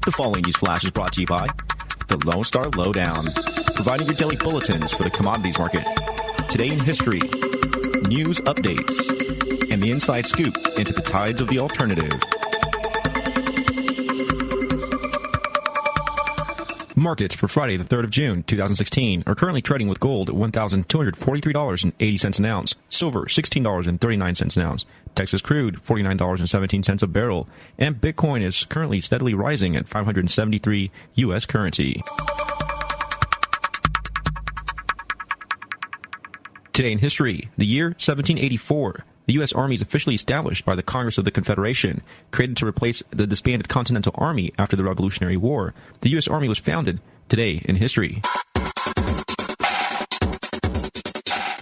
The following news flash is brought to you by the Lone Star Lowdown, providing your daily bulletins for the commodities market. Today in history, news updates, and the inside scoop into the tides of the alternative. Markets for Friday, the 3rd of June, 2016, are currently trading with gold at $1,243.80 an ounce, silver $16.39 an ounce, Texas crude $49.17 a barrel, and Bitcoin is currently steadily rising at 573 U.S. currency. Today in history, the year 1784. The U.S. Army is officially established by the Congress of the Confederation, created to replace the disbanded Continental Army after the Revolutionary War. The U.S. Army was founded. Today in history.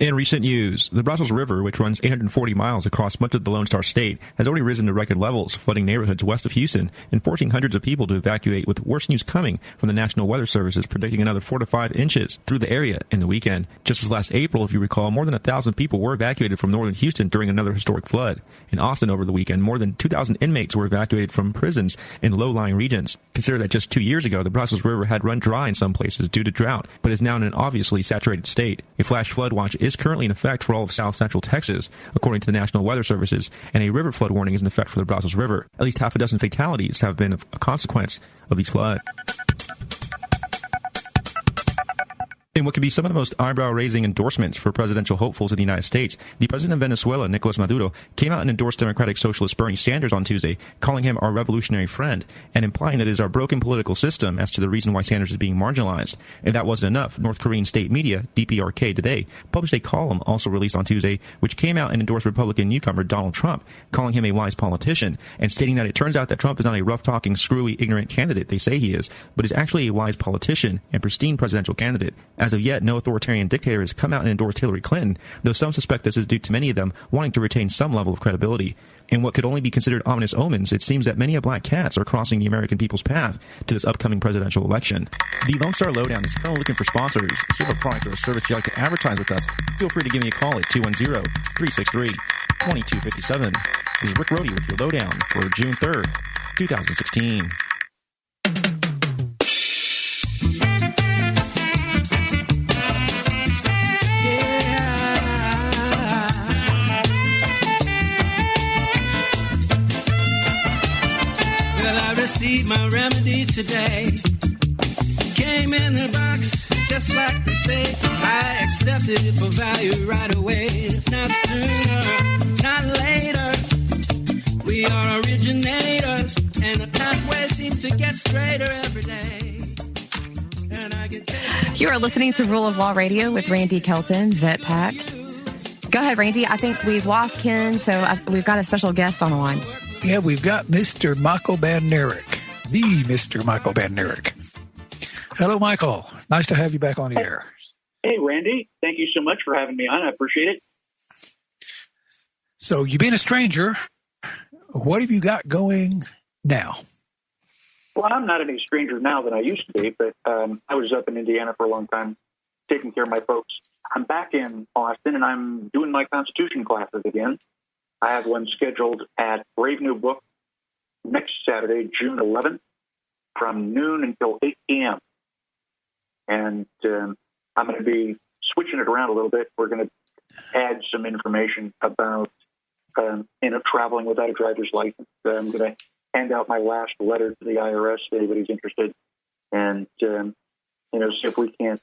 In recent news, the Brazos River, which runs 840 miles across much of the Lone Star State, has already risen to record levels, flooding neighborhoods west of Houston and forcing hundreds of people to evacuate, with worse news coming from the National Weather Services predicting another 4 to 5 inches through the area in the weekend. Just as last April, if you recall, more than 1,000 people were evacuated from northern Houston during another historic flood. In Austin over the weekend, more than 2,000 inmates were evacuated from prisons in low-lying regions. Consider that just 2 years ago, the Brazos River had run dry in some places due to drought, but is now in an obviously saturated state. A flash flood watch is currently in effect for all of south central Texas, according to the National Weather Services, and a river flood warning is in effect for the Brazos River. At least half a dozen fatalities have been a consequence of these floods. In what could be some of the most eyebrow-raising endorsements for presidential hopefuls in the United States, the president of Venezuela, Nicolas Maduro, came out and endorsed Democratic Socialist Bernie Sanders on Tuesday, calling him our revolutionary friend, and implying that it is our broken political system as to the reason why Sanders is being marginalized. And that wasn't enough. North Korean state media, DPRK Today, published a column also released on Tuesday, which came out and endorsed Republican newcomer Donald Trump, calling him a wise politician, and stating that it turns out that Trump is not a rough-talking, screwy, ignorant candidate they say he is, but is actually a wise politician and pristine presidential candidate. As of yet, no authoritarian dictator has come out and endorsed Hillary Clinton, though some suspect this is due to many of them wanting to retain some level of credibility. In what could only be considered ominous omens, it seems that many black cats are crossing the American people's path to this upcoming presidential election. The Lone Star Lowdown is currently looking for sponsors. If you have a product or a service you'd like to advertise with us, feel free to give me a call at 210-363-2257. This is Rick Rohde with your Lowdown for June 3rd, 2016. Received my remedy today. Came in a box, just like they say. I accepted it for value right away. If not sooner, not later. We are originators, and the pathway seems to get straighter every day. And I get You are listening to Rule of Law Radio with Randy Kelton, Vet Pack. Go ahead, Randy. I think we've lost Ken, so we've got a special guest on the line. Yeah, we've got Mr. Michael Badnarik, the Mr. Michael Badnarik. Hello, Michael. Nice to have you back on the air. Hey, Randy. Thank you so much for having me on. I appreciate it. So, you've been a stranger. What have you got going now? Well, I'm not any stranger now than I used to be, but I was up in Indiana for a long time taking care of my folks. I'm back in Austin, and I'm doing my Constitution classes again. I have one scheduled at Brave New Book next Saturday, June 11th, from noon until 8 p.m. And I'm going to be switching it around a little bit. We're going to add some information about traveling without a driver's license. I'm going to hand out my last letter to the IRS if anybody's interested, and see if we can't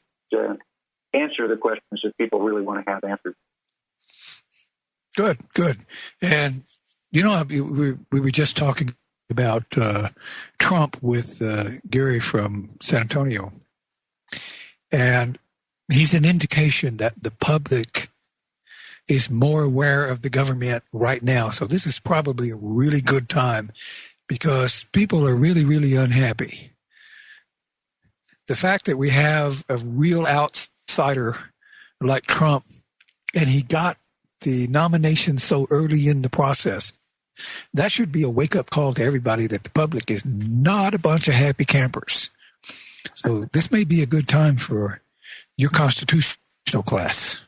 answer the questions that people really want to have answered. Good. And, we were just talking about Trump with Gary from San Antonio. And he's an indication that the public is more aware of the government right now. So this is probably a really good time because people are really, really unhappy. The fact that we have a real outsider like Trump, and he got the nomination so early in the process, that should be a wake-up call to everybody that the public is not a bunch of happy campers. So this may be a good time for your constitutional class.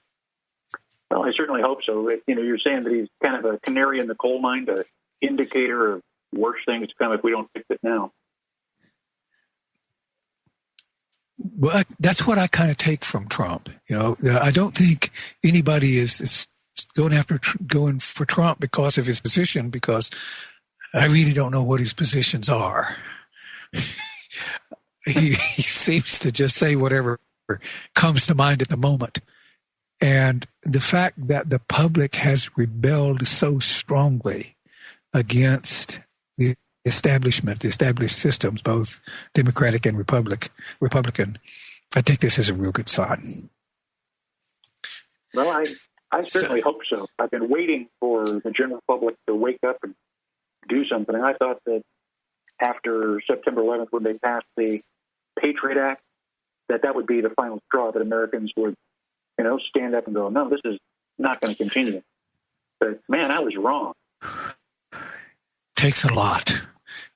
Well, I certainly hope so. You're saying that he's kind of a canary in the coal mine, an indicator of worse things to come if we don't fix it now. Well, that's what I kind of take from Trump. I don't think anybody is going for Trump because of his position, because I really don't know what his positions are. He seems to just say whatever comes to mind at the moment. And the fact that the public has rebelled so strongly against the establishment, the established systems, both Democratic and Republican, I take this as a real good sign. Well, I certainly hope so. I've been waiting for the general public to wake up and do something. And I thought that after September 11th, when they passed the Patriot Act, that would be the final straw, that Americans would, stand up and go, no, this is not going to continue. But, man, I was wrong. Takes a lot.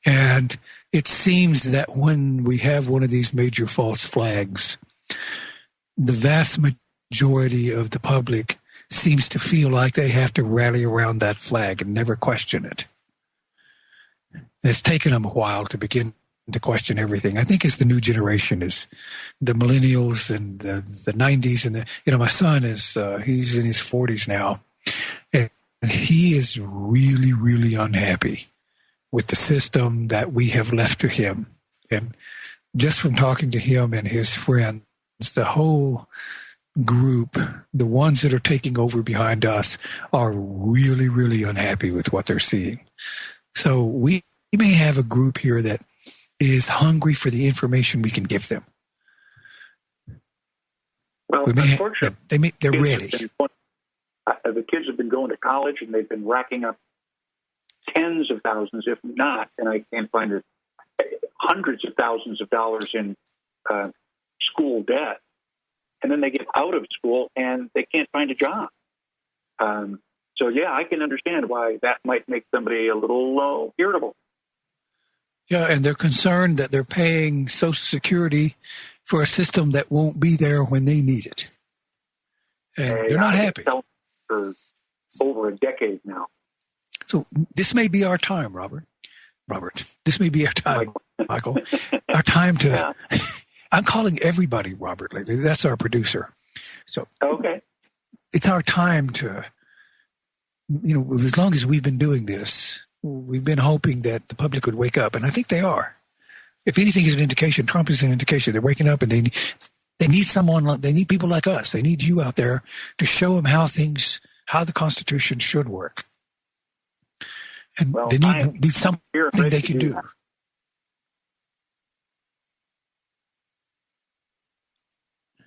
And it seems that when we have one of these major false flags, the vast majority of the public seems to feel like they have to rally around that flag and never question it. It's taken them a while to begin to question everything. I think as the new generation is the millennials and the 90s, and my son is he's in his 40s now, and he is really, really unhappy with the system that we have left to him. And just from talking to him and his friends, the whole group, the ones that are taking over behind us, are really, really unhappy with what they're seeing. So we may have a group here that is hungry for the information we can give them. Well, unfortunately, they're ready. The kids have been going to college, and they've been racking up tens of thousands, if not, and I can't find it, hundreds of thousands of dollars in school debt. And then they get out of school and they can't find a job. So, yeah, I can understand why that might make somebody a little irritable. Yeah, and they're concerned that they're paying Social Security for a system that won't be there when they need it. And they're not happy. For over a decade now. So this may be our time, Robert. This may be our time, Michael. Our time to... Yeah. I'm calling everybody Robert lately. That's our producer. So okay, it's our time to, as long as we've been doing this, we've been hoping that the public would wake up, and I think they are. If anything is an indication, Trump is an indication. They're waking up, and they need someone. They need people like us. They need you out there to show them how the Constitution should work, and they need something they can do.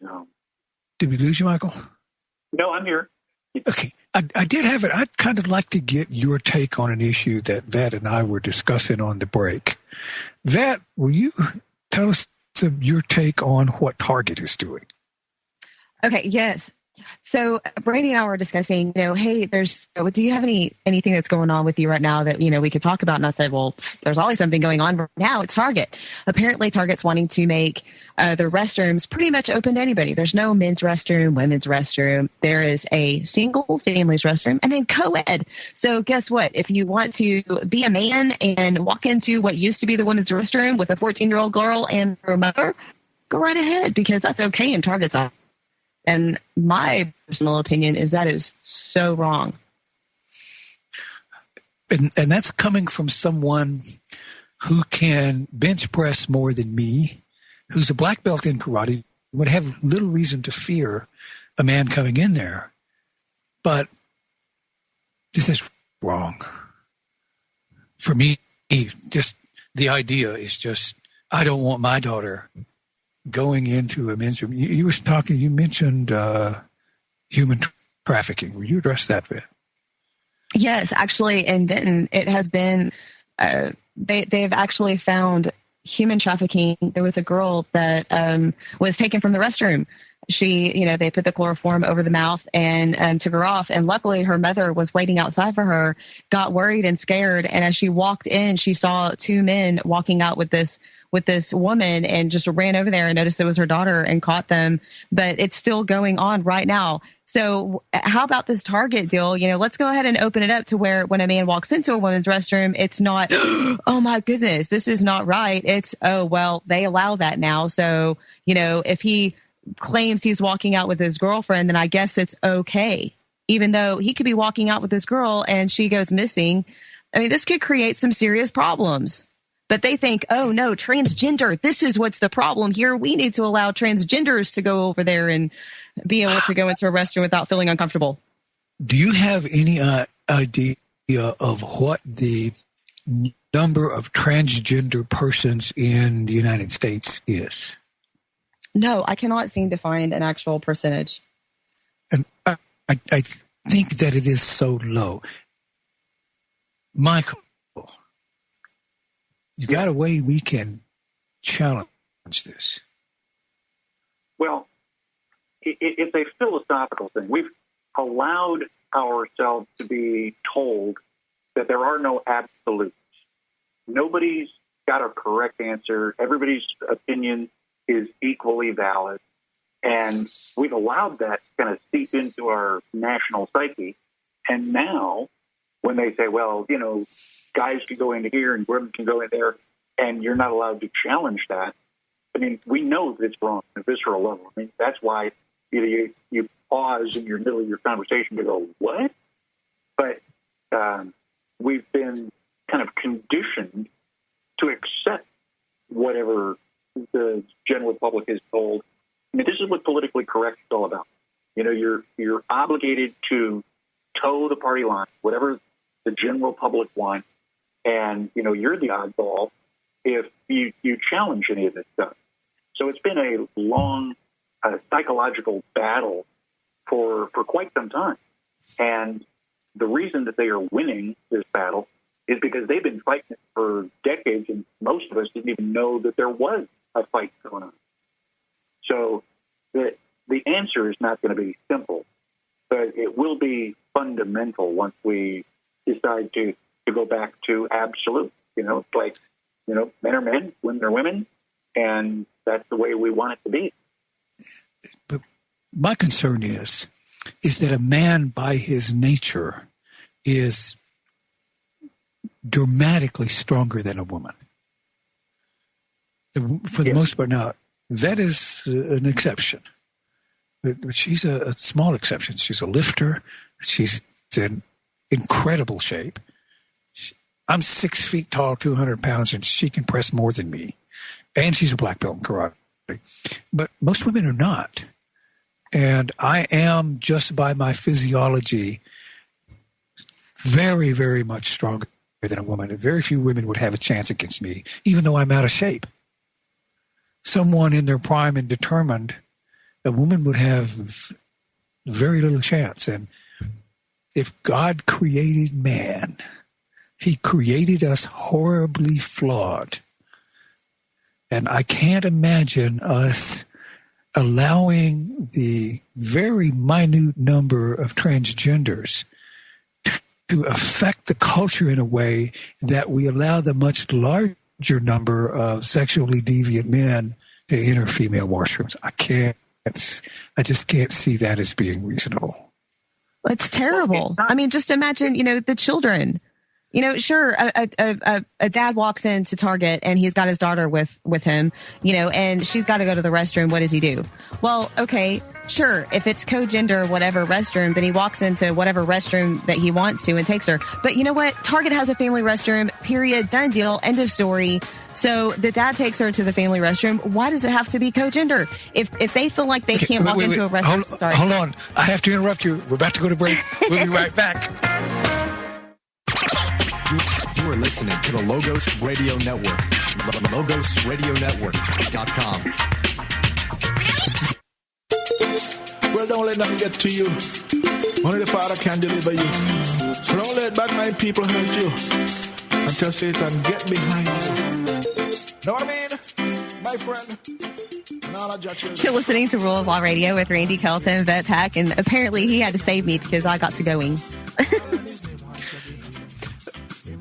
No. Did we lose you, Michael? No, I'm here. Okay. I did have it. I'd kind of like to get your take on an issue that Vat and I were discussing on the break. Vat, will you tell us your take on what Target is doing? Okay, yes. So Brandy and I were discussing, hey, do you have anything that's going on with you right now that, we could talk about? And I said, well, there's always something going on right now. It's Target. Apparently Target's wanting to make their restrooms pretty much open to anybody. There's no men's restroom, women's restroom. There is a single family's restroom and then co-ed. So guess what? If you want to be a man and walk into what used to be the women's restroom with a 14-year-old girl and her mother, go right ahead, because that's okay in Target's eyes. And my personal opinion is that is so wrong. And that's coming from someone who can bench press more than me, who's a black belt in karate, would have little reason to fear a man coming in there. But this is wrong. For me, just the idea is just, I don't want my daughter going into a men's room. You mentioned human trafficking. Will you address that, Vic? Yes, actually, in Denton, it has been, they've actually found human trafficking. There was a girl that was taken from the restroom. She, they put the chloroform over the mouth and took her off. And luckily her mother was waiting outside for her, got worried and scared. And as she walked in, she saw two men walking out with this woman and just ran over there and noticed it was her daughter and caught them. But it's still going on right now. So how about this Target deal? Let's go ahead and open it up to where when a man walks into a women's restroom, it's not, oh my goodness, this is not right. It's, oh, well, they allow that now. So, if he claims he's walking out with his girlfriend, then I guess it's okay. Even though he could be walking out with his girl and she goes missing. I mean, this could create some serious problems. But they think, oh, no, transgender, this is what's the problem here. We need to allow transgenders to go over there and be able to go into a restroom without feeling uncomfortable. Do you have any idea of what the number of transgender persons in the United States is? No, I cannot seem to find an actual percentage. And I think that it is so low. Michael, you got a way we can challenge this? Well, it's a philosophical thing. We've allowed ourselves to be told that there are no absolutes. Nobody's got a correct answer. Everybody's opinion is equally valid. And we've allowed that to kind of seep into our national psyche. And now when they say, well, guys can go into here and women can go in there, and you're not allowed to challenge that, I mean, we know that it's wrong on a visceral level. I mean, that's why you pause in your middle of your conversation to go, what? But we've been kind of conditioned to accept whatever the general public is told. I mean, this is what politically correct is all about. You're obligated to toe the party line, whatever the general public wants, and you're the oddball if you challenge any of this stuff. So it's been a long psychological battle for quite some time. And the reason that they are winning this battle is because they've been fighting it for decades, and most of us didn't even know that there was a fight going on. So the answer is not going to be simple, but it will be fundamental once we decide to go back to absolute. It's like, men are men, women are women, and that's the way we want it to be. But my concern is that a man by his nature is dramatically stronger than a woman. For the most part. Now, that is an exception. But she's a small exception. She's a lifter. She's in incredible shape. I'm 6 feet tall, 200 pounds, and she can press more than me. And she's a black belt in karate. But most women are not. And I am, just by my physiology, very, very much stronger than a woman. And very few women would have a chance against me, even though I'm out of shape. Someone in their prime and determined, a woman would have very little chance. And if God created man, he created us horribly flawed. And I can't imagine us allowing the very minute number of transgenders to affect the culture in a way that we allow the much larger number of sexually deviant men to enter female washrooms. I just can't see that as being reasonable. It's terrible. I mean, just imagine, the children. Sure, a dad walks into Target and he's got his daughter with him, and she's got to go to the restroom. What does he do? Well, okay, sure, if it's co-gender, whatever restroom, then he walks into whatever restroom that he wants to and takes her. But you know what? Target has a family restroom, period, done deal, end of story. So the dad takes her to the family restroom. Why does it have to be co-gender? If they feel like they can't walk into a restroom. Hold on. I have to interrupt you. We're about to go to break. We'll be right back. You are listening to the Logos Radio Network. LogosRadioNetwork.com. Well, don't let them get to you. Only the Father can deliver you. So don't let bad mind people hurt you. Until Satan get behind you. Know what I mean? My friend. You're listening to Rule of Law Radio with Randy Kelton, Vet Pack, and apparently he had to save me because I got to going.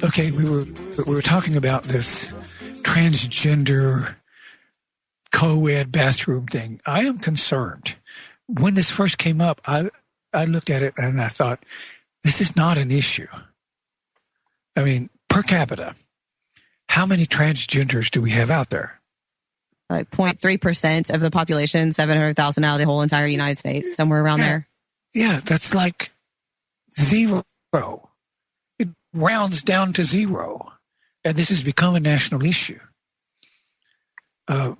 Okay, we were talking about this transgender co-ed bathroom thing. I am concerned. When this first came up, I I looked at it and I thought, this is not an issue. I mean, per capita, how many transgenders do we have out there? Like 0.3% of the population, 700,000 out of the whole entire United States, somewhere around there. Yeah, that's like zero. It rounds down to zero. And this has become a national issue. The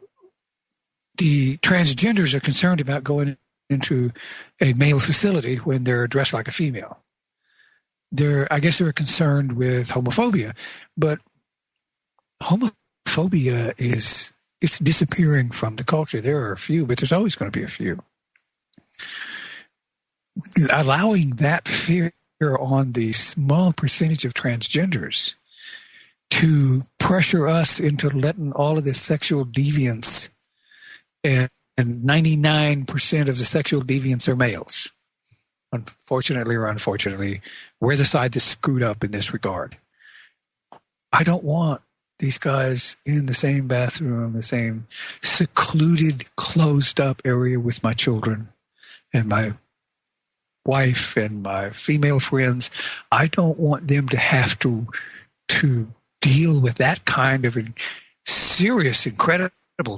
transgenders are concerned about going into a male facility when they're dressed like a female. I guess they're concerned with homophobia, but homophobia it's disappearing from the culture. There are a few, but there's always going to be a few. Allowing that fear on the small percentage of transgenders to pressure us into letting all of this sexual deviance, and 99% of the sexual deviants are males. Unfortunately or unfortunately, we're the side that's screwed up in this regard. I don't want these guys in the same bathroom, the same secluded, closed-up area with my children and my wife and my female friends. I don't want them to have to deal with that kind of serious, incredible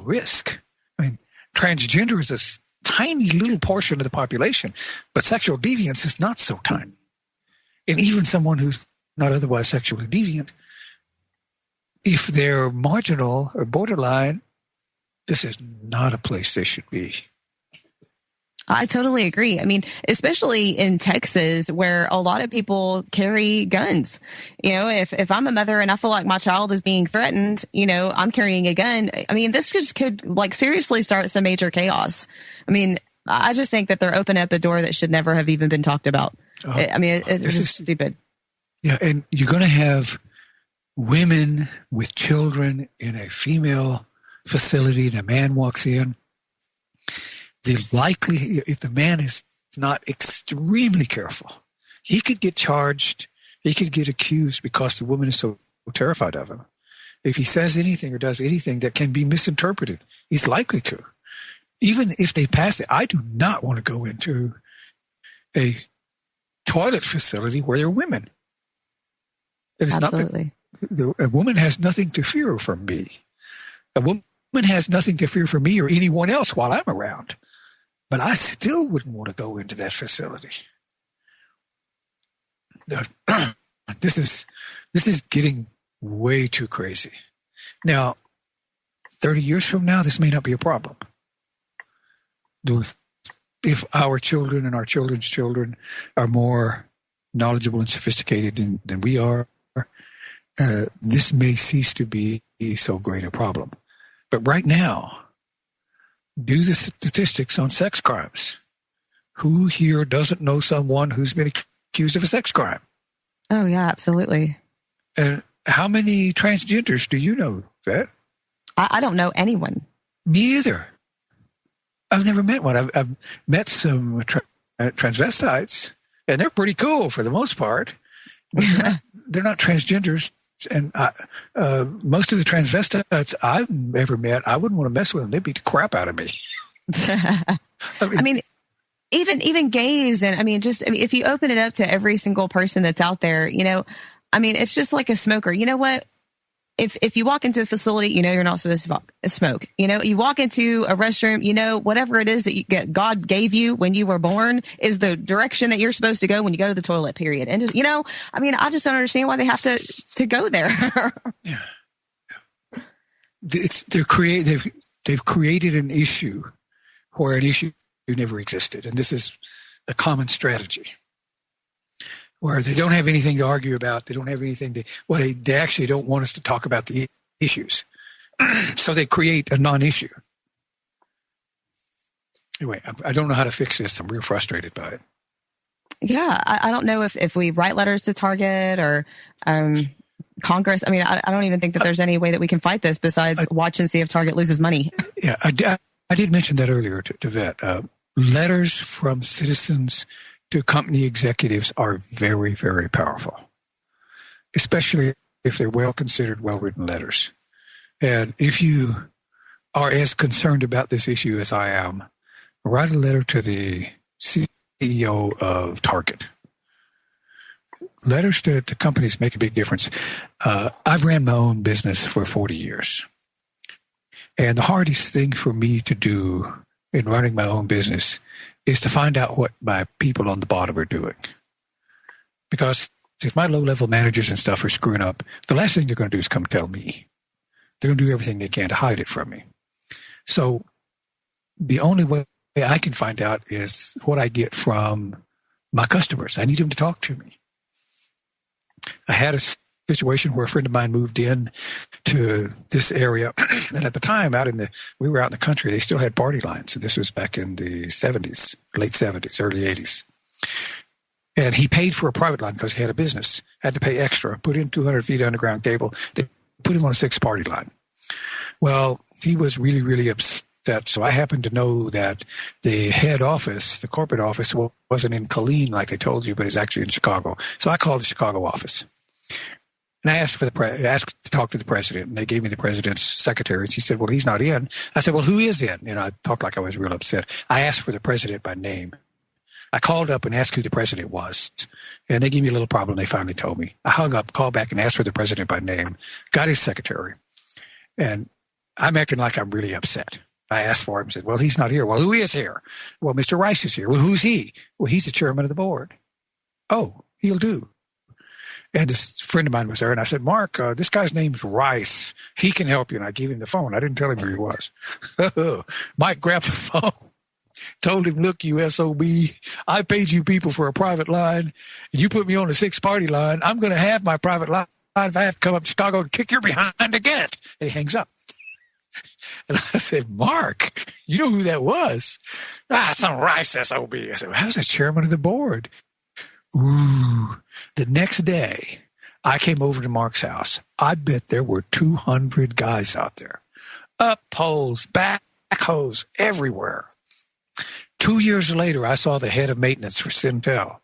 risk. I mean, transgender is a tiny little portion of the population, but sexual deviance is not so tiny. And even someone who's not otherwise sexually deviant, if they're marginal or borderline, this is not a place they should be. I totally agree. I mean, especially in Texas, where a lot of people carry guns. You know, if I'm a mother and I feel like my child is being threatened, you know, I'm carrying a gun. I mean, this just could like seriously start some major chaos. I mean, I just think that they're opening up a door that should never have even been talked about. I mean, it's just stupid. Yeah, and you're going to have women with children in a female facility and a man walks in. The likely, if the man is not extremely careful, he could get charged, he could get accused because the woman is so terrified of him. If he says anything or does anything that can be misinterpreted, he's likely to. Even if they pass it, I do not want to go into a toilet facility where there are women. Absolutely. A woman has nothing to fear from me. A woman has nothing to fear from me or anyone else while I'm around. But I still wouldn't want to go into that facility. This is getting way too crazy. Now, 30 years from now, this may not be a problem. If our children and our children's children are more knowledgeable and sophisticated than we are, this may cease to be so great a problem. But right now, do the statistics on sex crimes. Who here doesn't know someone who's been accused of a sex crime? Oh, yeah, absolutely. And how many transgenders do you know, Vet? I don't know anyone. Me either. I've never met one. I've met some transvestites, and they're pretty cool for the most part. But they're not transgenders. And most of the transvestites I've ever met, I wouldn't want to mess with them. They'd beat the crap out of me. I mean, even gays, and if you open it up to every single person that's out there, you know, I mean, it's just like a smoker. You know what? If you walk into a facility, you know you're not supposed to smoke. You know, you walk into a restroom, you know, whatever it is that God gave you when you were born is the direction that you're supposed to go when you go to the toilet, period. And, you know, I mean, I just don't understand why they have to go there. Yeah. They've created an issue where an issue never existed. And this is a common strategy, where they don't have anything to argue about. They don't have anything they actually don't want us to talk about the issues. So they create a non-issue. Anyway, I don't know how to fix this. I'm real frustrated by it. Yeah, I don't know if we write letters to Target or Congress. I mean, I don't even think that there's any way that we can fight this besides watch and see if Target loses money. Yeah, I did mention that earlier to Vet. Letters from citizens to company executives are very, very powerful, especially if they're well-considered, well-written letters. And if you are as concerned about this issue as I am, write a letter to the CEO of Target. Letters to companies make a big difference. I've ran my own business for 40 years. And the hardest thing for me to do in running my own business is to find out what my people on the bottom are doing. Because if my low-level managers and stuff are screwing up, the last thing they're going to do is come tell me. They're going to do everything they can to hide it from me. So the only way I can find out is what I get from my customers. I need them to talk to me. I had a situation where a friend of mine moved in to this area, and at the time, we were out in the country. They still had party lines, and this was back in the 70s, late 70s, early 80s. And he paid for a private line because he had a business. Had to pay extra. Put in 200 feet underground cable. They put him on a 6 party line. Well, he was really, really upset. So I happened to know that the head office, the corporate office, wasn't in Killeen like they told you, but it's actually in Chicago. So I called the Chicago office. And I asked asked to talk to the president, and they gave me the president's secretary. And she said, well, he's not in. I said, well, who is in? I talked like I was real upset. I asked for the president by name. I called up and asked who the president was. And they gave me a little problem. They finally told me. I hung up, called back, and asked for the president by name. Got his secretary. And I'm acting like I'm really upset. I asked for him and said, well, he's not here. Well, who is here? Well, Mr. Rice is here. Well, who's he? Well, he's the chairman of the board. Oh, he'll do. And this friend of mine was there, and I said, Mark, this guy's name's Rice. He can help you. And I gave him the phone. I didn't tell him who he was. Mike grabbed the phone, told him, look, you SOB, I paid you people for a private line, and you put me on a 6-party line. I'm going to have my private line if I have to come up to Chicago and kick your behind to get it. And he hangs up. And I said, Mark, you know who that was? Some Rice SOB. I said, well, how's the chairman of the board? Ooh. The next day, I came over to Mark's house. I bet there were 200 guys out there. Up poles, backhoes, everywhere. 2 years later, I saw the head of maintenance for Sintel.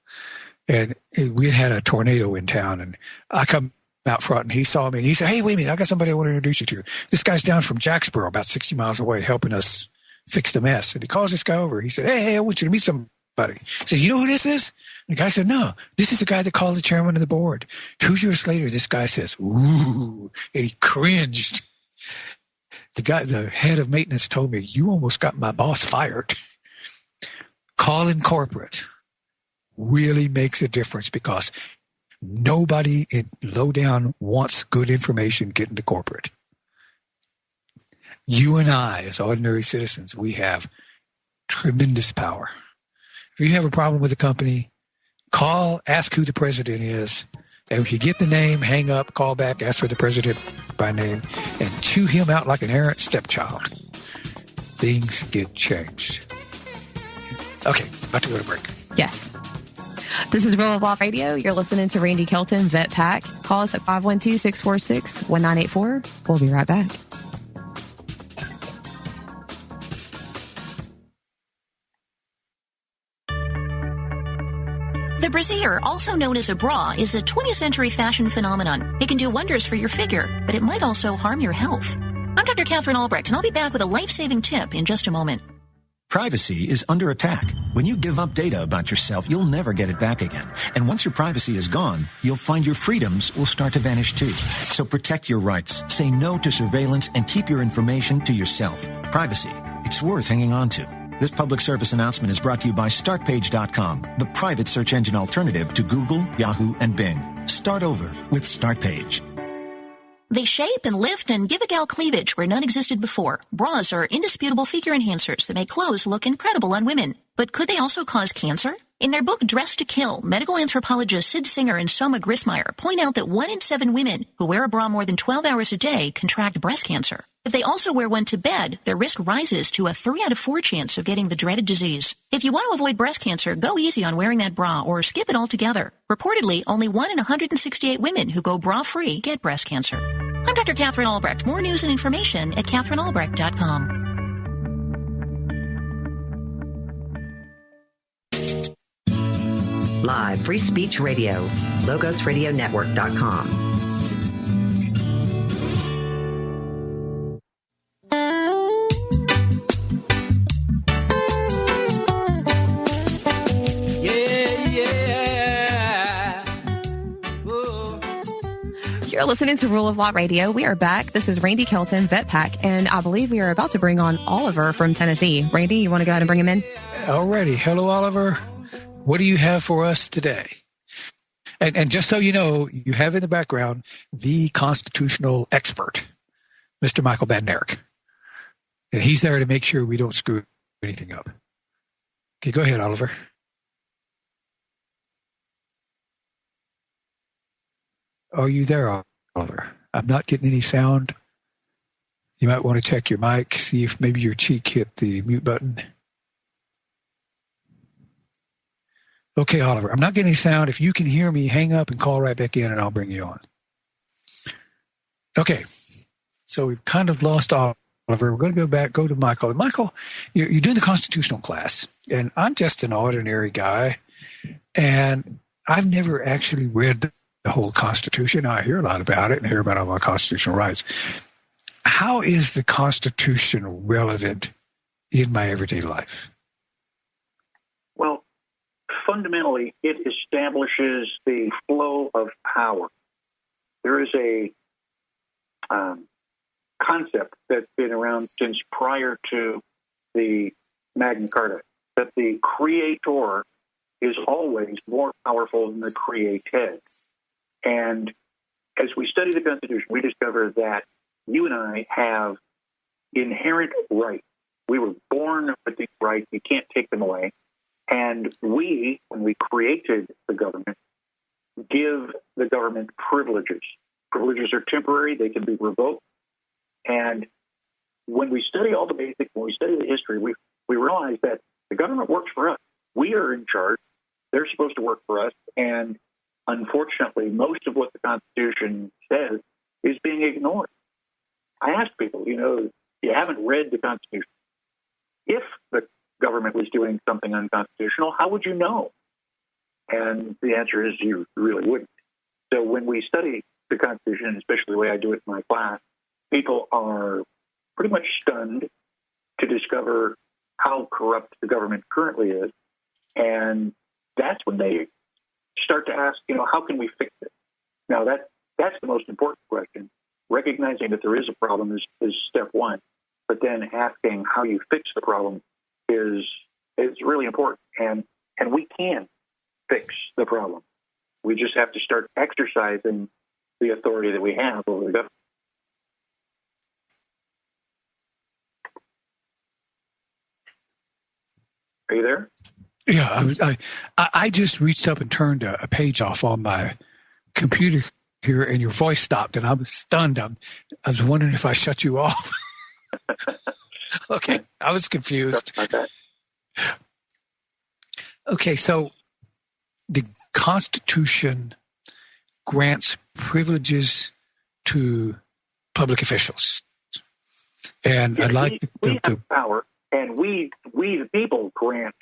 And we had a tornado in town. And I come out front, and he saw me. And he said, hey, wait a minute. I got somebody I want to introduce you to. This guy's down from Jacksboro, about 60 miles away, helping us fix the mess. And he calls this guy over. He said, hey, I want you to meet somebody. He said, you know who this is? And the guy said, no, this is the guy that called the chairman of the board. 2 years later, this guy says, ooh, and he cringed. The head of maintenance told me, you almost got my boss fired. Calling corporate really makes a difference because nobody in lowdown wants good information getting to corporate. You and I, as ordinary citizens, we have tremendous power. If you have a problem with a company, call, ask who the president is. And if you get the name, hang up, call back, ask for the president by name, and chew him out like an errant stepchild. Things get changed. Okay, about to go to break. Yes. This is Rule of Law Radio. You're listening to Randy Kelton, Vet Pack. Call us at 512-646-1984. We'll be right back. The brassiere, also known as a bra, is a 20th century fashion phenomenon. It can do wonders for your figure, but it might also harm your health. I'm Dr. Catherine Albrecht, and I'll be back with a life-saving tip in just a moment. Privacy is under attack. When you give up data about yourself, you'll never get it back again. And once your privacy is gone, you'll find your freedoms will start to vanish too. So protect your rights, say no to surveillance, and keep your information to yourself. Privacy, it's worth hanging on to. This public service announcement is brought to you by StartPage.com, the private search engine alternative to Google, Yahoo, and Bing. Start over with StartPage. They shape and lift and give a gal cleavage where none existed before. Bras are indisputable figure enhancers that make clothes look incredible on women. But could they also cause cancer? In their book, Dress to Kill, medical anthropologists Sid Singer and Soma Grismeyer point out that 1 in 7 women who wear a bra more than 12 hours a day contract breast cancer. If they also wear one to bed, their risk rises to a 3 out of 4 chance of getting the dreaded disease. If you want to avoid breast cancer, go easy on wearing that bra or skip it altogether. Reportedly, only 1 in 168 women who go bra-free get breast cancer. I'm Dr. Catherine Albrecht. More news and information at CatherineAlbrecht.com. Live Free Speech Radio, LogosRadioNetwork.com. You're listening to Rule of Law Radio. We are back. This is Randy Kelton, Vet Pack, and I believe we are about to bring on Oliver from Tennessee. Randy, you want to go ahead and bring him in? Alrighty. Hello, Oliver. What do you have for us today? And just so you know, you have in the background the constitutional expert, Mr. Michael Badnarik. And he's there to make sure we don't screw anything up. Okay, go ahead, Oliver. Are you there, Oliver? I'm not getting any sound. You might want to check your mic, see if maybe your cheek hit the mute button. Okay, Oliver, I'm not getting any sound. If you can hear me, hang up and call right back in, and I'll bring you on. Okay, so we've kind of lost Oliver. We're going to go to Michael. And Michael, you're doing the constitutional class, and I'm just an ordinary guy, and I've never actually read the whole Constitution. I hear a lot about it and hear about all my constitutional rights. How is the Constitution relevant in my everyday life? Well, fundamentally, it establishes the flow of power. There is a concept that's been around since prior to the Magna Carta, that the creator is always more powerful than the created. And as we study the Constitution, we discover that you and I have inherent rights. We were born with these rights. You can't take them away. And we, when we created the government, give the government privileges. Privileges are temporary. They can be revoked. And when we study all the basics, when we study the history, we realize that the government works for us. We are in charge. They're supposed to work for us. And unfortunately, most of what the Constitution says is being ignored. I ask people, you haven't read the Constitution. If the government was doing something unconstitutional, how would you know? And the answer is you really wouldn't. So when we study the Constitution, especially the way I do it in my class, people are pretty much stunned to discover how corrupt the government currently is. And that's when they start to ask, how can we fix it? Now, that's the most important question. Recognizing that there is a problem is step one. But then asking how you fix the problem is really important. And we can fix the problem. We just have to start exercising the authority that we have over the government. Are you there? Yeah, I just reached up and turned a page off on my computer here, and your voice stopped, and I was stunned. I was wondering if I shut you off. Okay, I was confused. Okay, so the Constitution grants privileges to public officials, and I'd like we have power, and we the people grant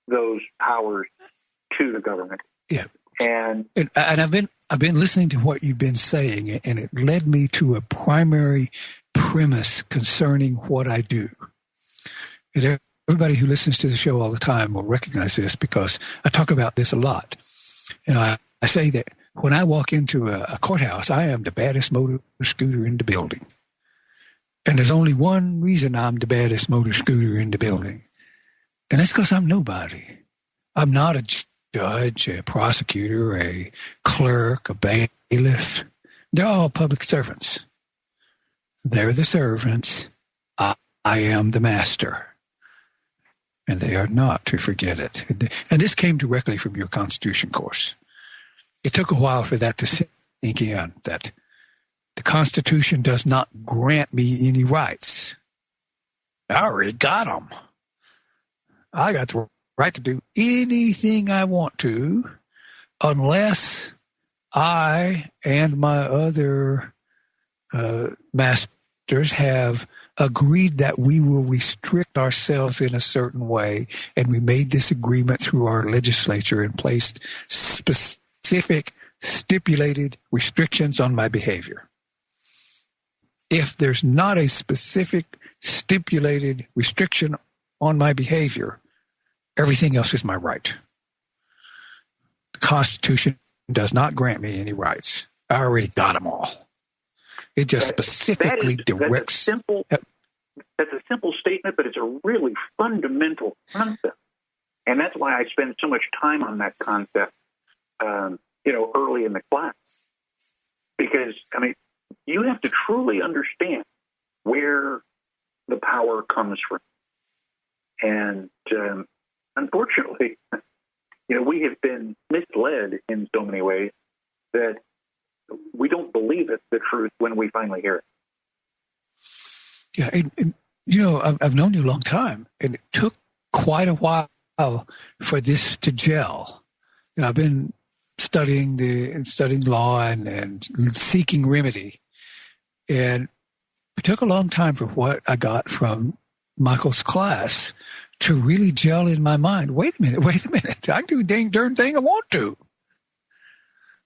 those powers to the government. Yeah, and I've been listening to what you've been saying, and it led me to a primary premise concerning what I do. And everybody who listens to the show all the time will recognize this because I talk about this a lot. And I say that when I walk into a courthouse, I am the baddest motor scooter in the building. And there's only one reason I'm the baddest motor scooter in the building. And that's because I'm nobody. I'm not a judge, a prosecutor, a clerk, a bailiff. They're all public servants. They're the servants. I am the master. And they are not to forget it. And this came directly from your Constitution course. It took a while for that to sink in, that the Constitution does not grant me any rights. I already got them. I got the right to do anything I want to unless I and my other masters have agreed that we will restrict ourselves in a certain way, and we made this agreement through our legislature and placed specific stipulated restrictions on my behavior. If there's not a specific stipulated restriction on my behavior, everything else is my right. The Constitution does not grant me any rights. I already got them all. It just specifically directs. That's a simple statement, but it's a really fundamental concept. And that's why I spend so much time on that concept, early in the class. Because, you have to truly understand where the power comes from. And unfortunately, we have been misled in so many ways that we don't believe it's the truth when we finally hear it. Yeah, and I've known you a long time, and it took quite a while for this to gel. I've been studying law and seeking remedy, and it took a long time for what I got from Michael's class to really gel in my mind. Wait a minute. I can do the dang darn thing I want to.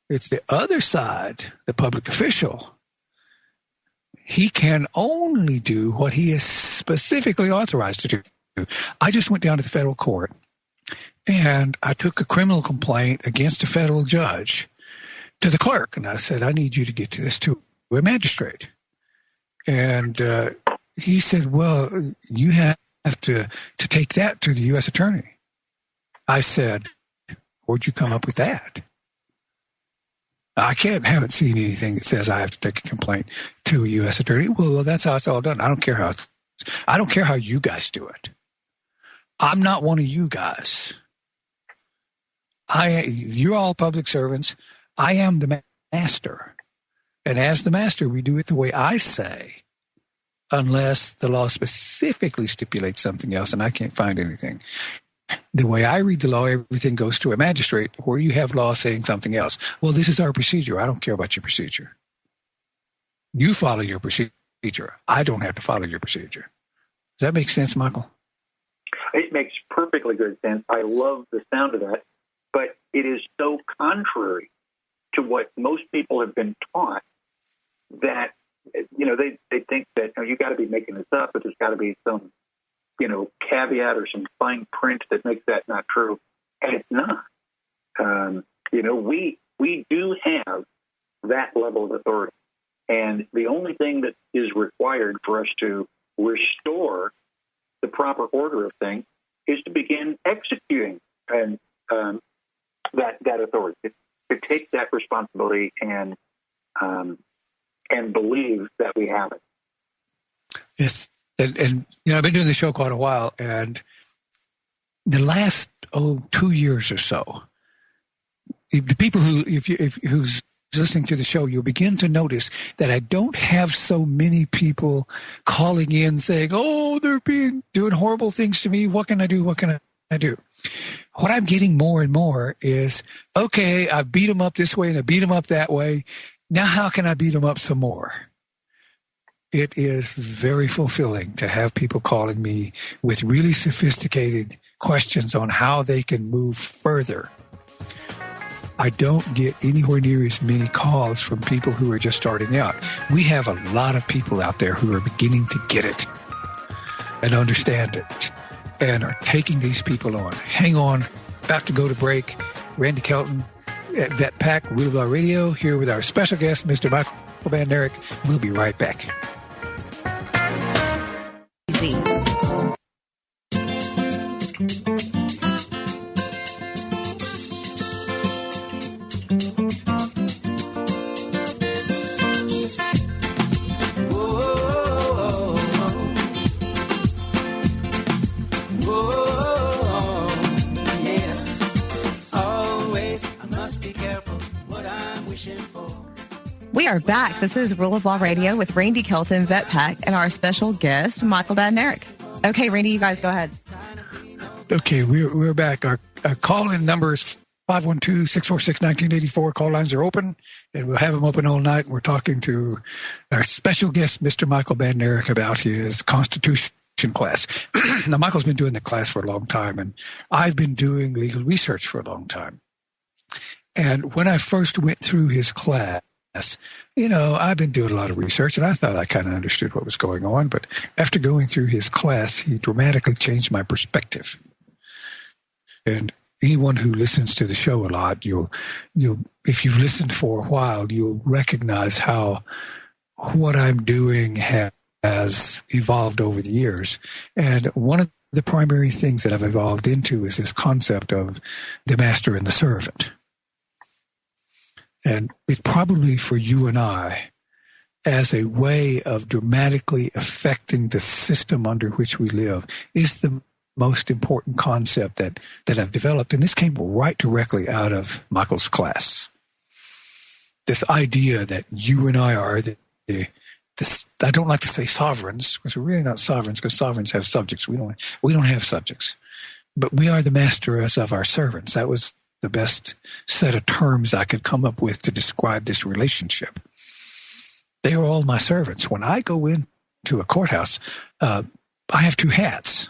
It's the other side, the public official. He can only do what he is specifically authorized to do. I just went down to the federal court and I took a criminal complaint against a federal judge to the clerk. And I said, I need you to get to this to a magistrate. And he said, well, you have to take that to the U.S. attorney. I said, where'd you come up with that? I haven't seen anything that says I have to take a complaint to a U.S. attorney. Well, that's how it's all done. I don't care how you guys do it. I'm not one of you guys. You're all public servants. I am the master. And as the master, we do it the way I say, unless the law specifically stipulates something else, and I can't find anything. The way I read the law, everything goes to a magistrate, where you have law saying something else. Well, this is our procedure. I don't care about your procedure. You follow your procedure. I don't have to follow your procedure. Does that make sense, Michael? It makes perfectly good sense. I love the sound of that. But it is so contrary to what most people have been taught that, they think that you got to be making this up, but there's got to be some caveat or some fine print that makes that not true, and it's not. We do have that level of authority, and the only thing that is required for us to restore the proper order of things is to begin executing and that authority, to take that responsibility and believe that we have it. Yes. And I've been doing the show quite a while, and the last 2 years or so, the people who's listening to the show, you'll begin to notice that I don't have so many people calling in saying, "Oh, they're doing horrible things to me. What can I do? What can I do?" What I'm getting more and more is, okay, I beat them up this way and I beat them up that way. Now, how can I beat them up some more? It is very fulfilling to have people calling me with really sophisticated questions on how they can move further. I don't get anywhere near as many calls from people who are just starting out. We have a lot of people out there who are beginning to get it and understand it and are taking these people on. Hang on, about to go to break. Randy Kelton at Vet Pack, Rule of Law Radio, here with our special guest, Mr. Michael Badnarik. We'll be right back. Easy. We are back. This is Rule of Law Radio with Randy Kelton, Vet Pack, and our special guest, Michael Badnarik. Okay, Randy, you guys go ahead. Okay, we're back. Our call-in number is 512-646-1984. Call lines are open, and we'll have them open all night. We're talking to our special guest, Mr. Michael Badnarik, about his Constitution class. Now, Michael's been doing the class for a long time, and I've been doing legal research for a long time. And when I first went through his class, I've been doing a lot of research, and I thought I kind of understood what was going on. But after going through his class, he dramatically changed my perspective. And, anyone who listens to the show a lot, you'll if you've listened for a while, you'll recognize how what I'm doing has evolved over the years. And one of the primary things that I've evolved into is this concept of the master and the servant. And it's probably for you and I, as a way of dramatically affecting the system under which we live, is the most important concept that I've developed. And this came right directly out of Michael's class. This idea that you and I are I don't like to say sovereigns, because we're really not sovereigns, because sovereigns have subjects. We don't have subjects. But we are the masters of our servants. That was the best set of terms I could come up with to describe this relationship. They are all my servants. When I go into a courthouse, I have two hats.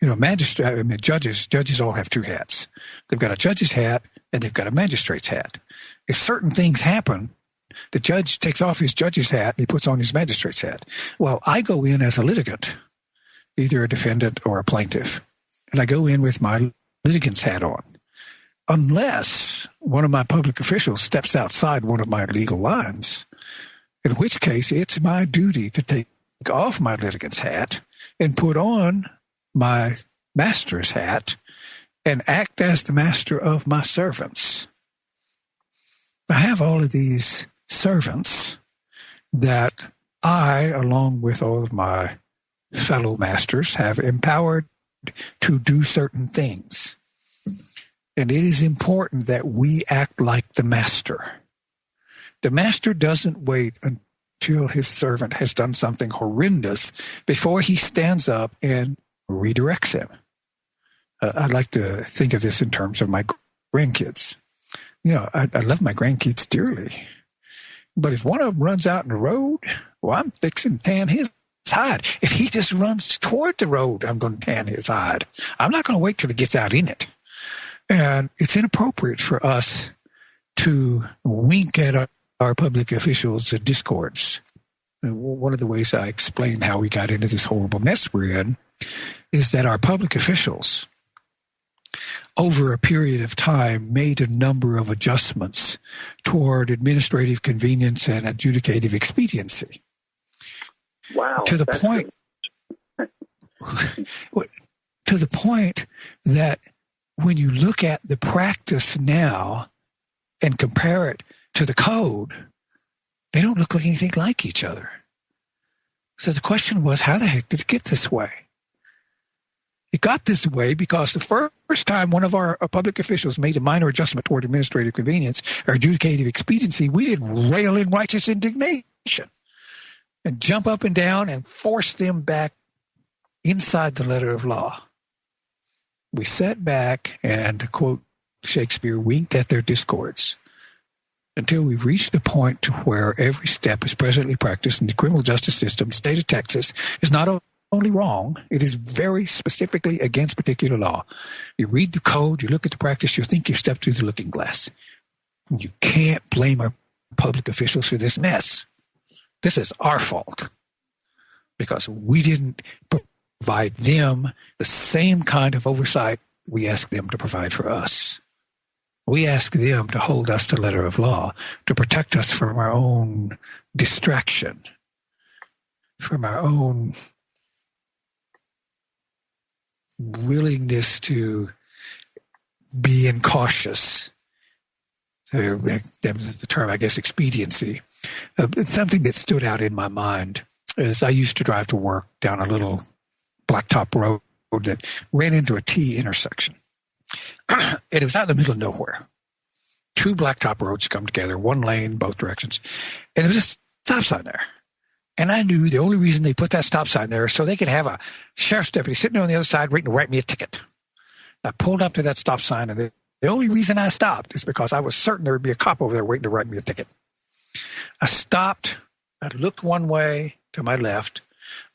Judges all have two hats. They've got a judge's hat and they've got a magistrate's hat. If certain things happen, the judge takes off his judge's hat and he puts on his magistrate's hat. Well, I go in as a litigant, either a defendant or a plaintiff, and I go in with my litigant's hat on. Unless one of my public officials steps outside one of my legal lines, in which case it's my duty to take off my litigant's hat and put on my master's hat and act as the master of my servants. I have all of these servants that I, along with all of my fellow masters, have empowered to do certain things. And it is important that we act like the master. The master doesn't wait until his servant has done something horrendous before he stands up and redirects him. I like to think of this in terms of my grandkids. I love my grandkids dearly. But if one of them runs out in the road, well, I'm fixing to tan his hide. If he just runs toward the road, I'm going to tan his hide. I'm not going to wait till he gets out in it. And it's inappropriate for us to wink at our public officials' discords. And one of the ways I explain how we got into this horrible mess we're in is that our public officials, over a period of time, made a number of adjustments toward administrative convenience and adjudicative expediency. Wow. To the point that when you look at the practice now and compare it to the code, they don't look like anything like each other. So the question was, how the heck did it get this way? It got this way because the first time one of our public officials made a minor adjustment toward administrative convenience or adjudicative expediency, we didn't rail in righteous indignation and jump up and down and force them back inside the letter of law. We sat back and, to quote Shakespeare, winked at their discords until we've reached the point to where every step is presently practiced in the criminal justice system. The state of Texas is not only wrong, it is very specifically against particular law. You read the code, you look at the practice, you think you've stepped through the looking glass. You can't blame our public officials for this mess. This is our fault because we didn't provide them the same kind of oversight we ask them to provide for us. We ask them to hold us to letter of law, to protect us from our own distraction, from our own willingness to be incautious. So that was the term, I guess, expediency. Something that stood out in my mind is I used to drive to work down a little blacktop road that ran into a T intersection. And it was out in the middle of nowhere. Two blacktop roads come together, one lane, both directions. And there was a stop sign there. And I knew the only reason they put that stop sign there is so they could have a sheriff's deputy sitting there on the other side waiting to write me a ticket. I pulled up to that stop sign, and the only reason I stopped is because I was certain there would be a cop over there waiting to write me a ticket. I stopped. I looked one way to my left.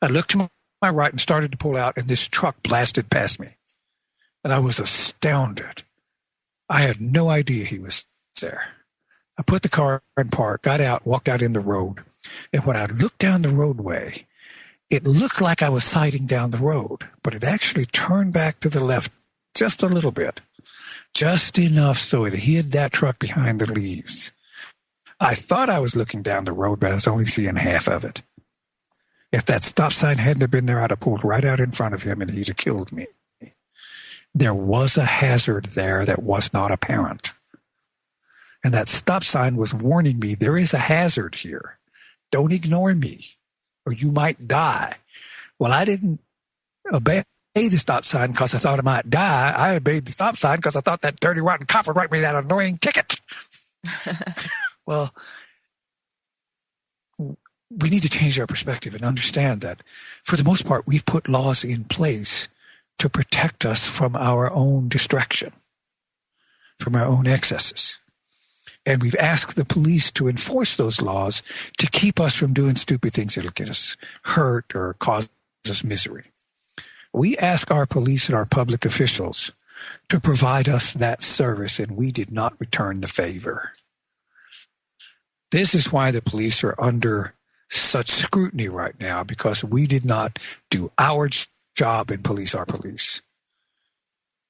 I looked to my right and started to pull out, and this truck blasted past me. And I was astounded. I had no idea he was there. I put the car in park, got out, walked out in the road. And when I looked down the roadway, it looked like I was sighting down the road, but it actually turned back to the left just a little bit just enough so it hid that truck behind the leaves. I thought I was looking down the road, but I was only seeing half of it. If that stop sign hadn't have been there, I'd have pulled right out in front of him and he'd have killed me. There was a hazard there that was not apparent. And that stop sign was warning me, there is a hazard here. Don't ignore me, or you might die. Well, I didn't obey the stop sign because I thought I might die. I obeyed the stop sign because I thought that dirty, rotten cop would write me that annoying ticket. Well, we need to change our perspective and understand that, for the most part, we've put laws in place to protect us from our own distraction, from our own excesses. And we've asked the police to enforce those laws to keep us from doing stupid things that'll get us hurt or cause us misery. We ask our police and our public officials to provide us that service, and we did not return the favor. This is why the police are under such scrutiny right now, because we did not do our job and police our police.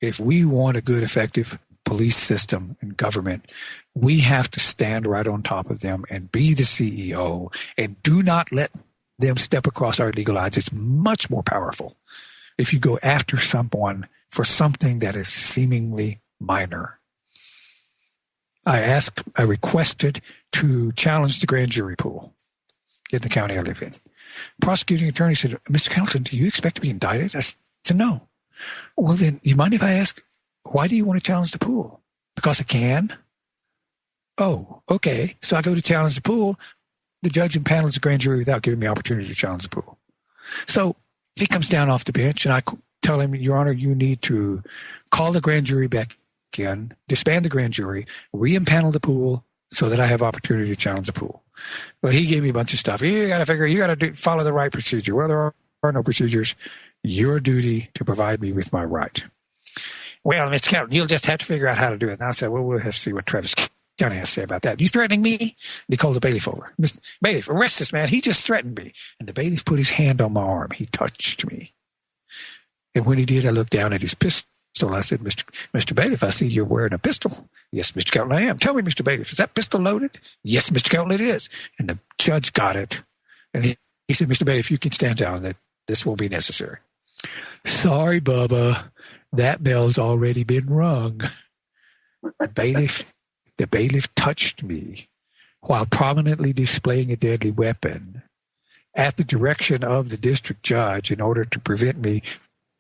If we want a good, effective police system and government, we have to stand right on top of them and be the CEO, and do not let them step across our legal lines. It's much more powerful if you go after someone for something that is seemingly minor. I requested to challenge the grand jury pool in the county I live in. Prosecuting attorney said, Mr. Kelton, do you expect to be indicted? I said, no. Well, then, you mind if I ask, why do you want to challenge the pool? Because I can? Oh, okay. So I go to challenge the pool. The judge impanels the grand jury without giving me opportunity to challenge the pool. So he comes down off the bench, and I tell him, Your Honor, you need to call the grand jury back in, disband the grand jury, re-impanel the pool so that I have opportunity to challenge the pool. Well, he gave me a bunch of stuff. You got to follow the right procedure. Well, there are no procedures. Your duty to provide me with my right. Well, Mr. Kelton, you'll just have to figure out how to do it. And I said, well, we'll have to see what Travis County has to say about that. You threatening me? And he called the bailiff over. Mr. Bailiff, arrest this man. He just threatened me. And the bailiff put his hand on my arm. He touched me. And when he did, I looked down at his pistol. I said, Mr. Bailiff, I see you're wearing a pistol. Yes, Mr. Kelton, I am. Tell me, Mr. Bailiff, is that pistol loaded? Yes, Mr. Kelton, it is. And the judge got it. And he said, Mr. Bailiff, you can stand down. That this won't be necessary. Sorry, Bubba. That bell's already been rung. The bailiff touched me while prominently displaying a deadly weapon at the direction of the district judge in order to prevent me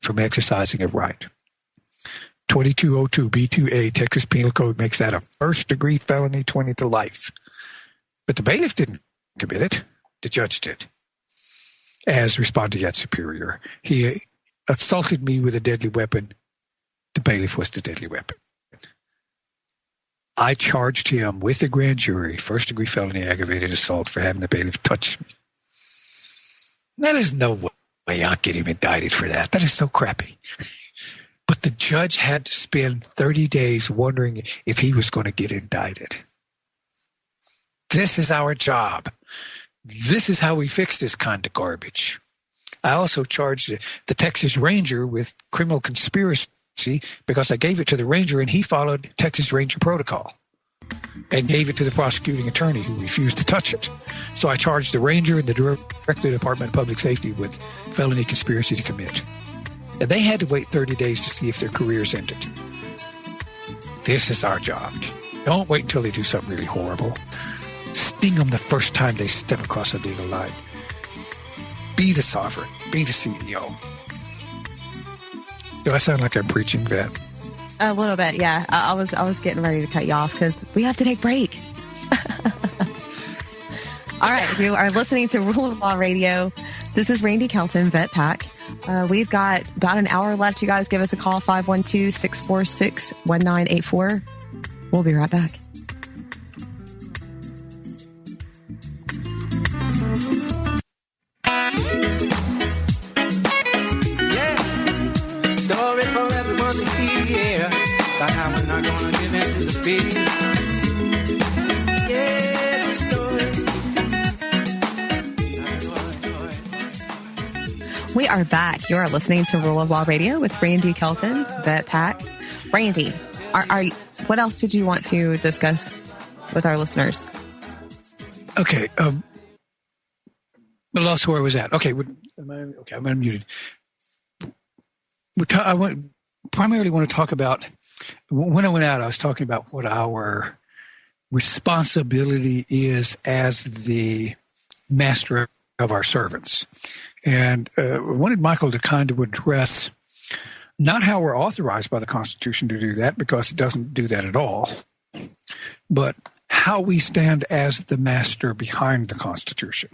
from exercising a right. 2202 B2A Texas Penal Code makes that a first-degree felony, 20 to life. But the bailiff didn't commit it. The judge did. As respondeat superior, he assaulted me with a deadly weapon. The bailiff was the deadly weapon. I charged him with the grand jury, first-degree felony aggravated assault, for having the bailiff touch me. There's no way I'll get him indicted for that. That is so crappy. But the judge had to spend 30 days wondering if he was going to get indicted. This is our job. This is how we fix this kind of garbage. I also charged the Texas Ranger with criminal conspiracy because I gave it to the Ranger and he followed Texas Ranger protocol and gave it to the prosecuting attorney who refused to touch it. So I charged the Ranger and the Director Department of Public Safety with felony conspiracy to commit. And they had to wait 30 days to see if their careers ended. This is our job. Don't wait until they do something really horrible. Sting them the first time they step across a legal line. Be the sovereign. Be the CEO. Do I sound like I'm preaching, Vet? A little bit, yeah. I was getting ready to cut you off because we have to take a break. All right, you are listening to Rule of Law Radio. This is Randy Kelton, Vet Pack. We've got about an hour left. You guys give us a call, 512-646-1984. We'll be right back. Yeah, story for everyone to hear about how we're not gonna give in to the fear. Yeah, it's a story. We are back. You are listening to Rule of Law Radio with Randy Kelton, Vet Pack. Randy, What else did you want to discuss with our listeners? Okay. I lost where I was at. Okay. I'm unmuted. I primarily want to talk about, when I went out, I was talking about what our responsibility is as the master of our servants. And I wanted Michael to kind of address not how we're authorized by the Constitution to do that, because it doesn't do that at all, but how we stand as the master behind the Constitution.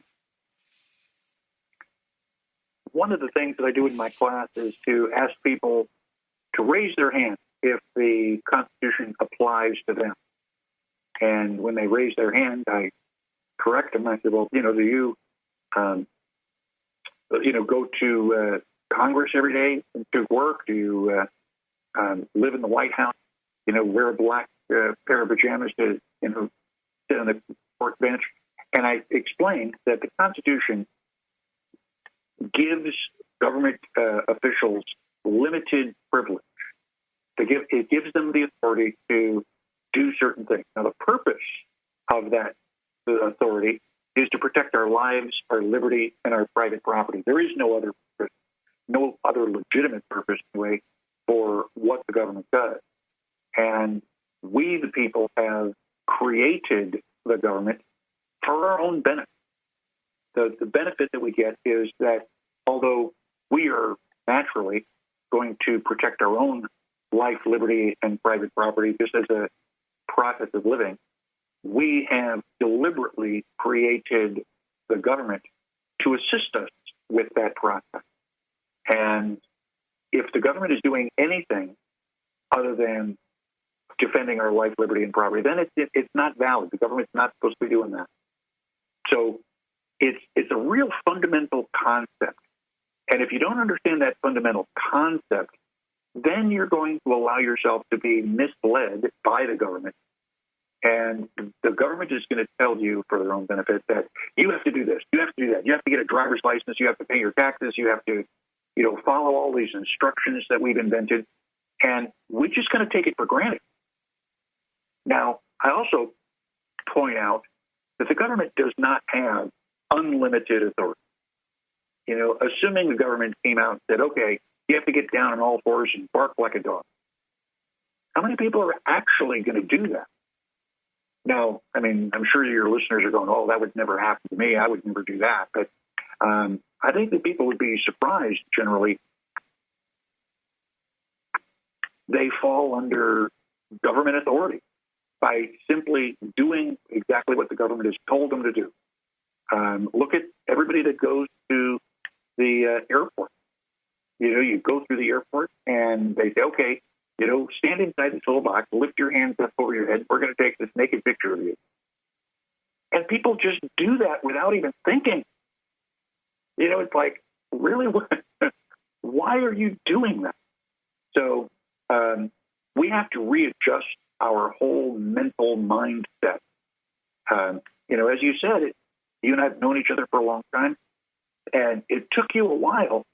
One of the things that I do in my class is to ask people to raise their hand if the Constitution applies to them. And when they raise their hand, I correct them. I say, well, do you, go to Congress every day to work? Do you live in the White House? Wear a black pair of pajamas to, sit on the court bench? And I explained that the Constitution gives government officials limited privilege. It gives them the authority to do certain things. Now, the purpose of that authority is to protect our lives, our liberty, and our private property. There is no other purpose, no other legitimate purpose, anyway, for what the government does. And we, the people, have created the government for our own benefit. The benefit that we get is that although we are naturally going to protect our own life, liberty, and private property just as a process of living, we have deliberately created the government to assist us with that process. And if the government is doing anything other than defending our life, liberty, and property, then it's not valid. The government's not supposed to be doing that. So it's a real fundamental concept. And if you don't understand that fundamental concept, then you're going to allow yourself to be misled by the government. And the government is going to tell you, for their own benefit, that you have to do this, you have to do that, you have to get a driver's license, you have to pay your taxes, you have to, follow all these instructions that we've invented, and we're just going to take it for granted. Now, I also point out that the government does not have unlimited authority. Assuming the government came out and said, okay, you have to get down on all fours and bark like a dog. How many people are actually going to do that? Now, I'm sure your listeners are going, oh, that would never happen to me. I would never do that. But I think that people would be surprised, generally. They fall under government authority by simply doing exactly what the government has told them to do. Look at everybody that goes to the airport. You go through the airport and they say, okay, stand inside this little box, lift your hands up over your head. We're going to take this naked picture of you. And people just do that without even thinking. It's like, really, why are you doing that? So we have to readjust our whole mental mindset. As you said, you and I have known each other for a long time, and it took you a while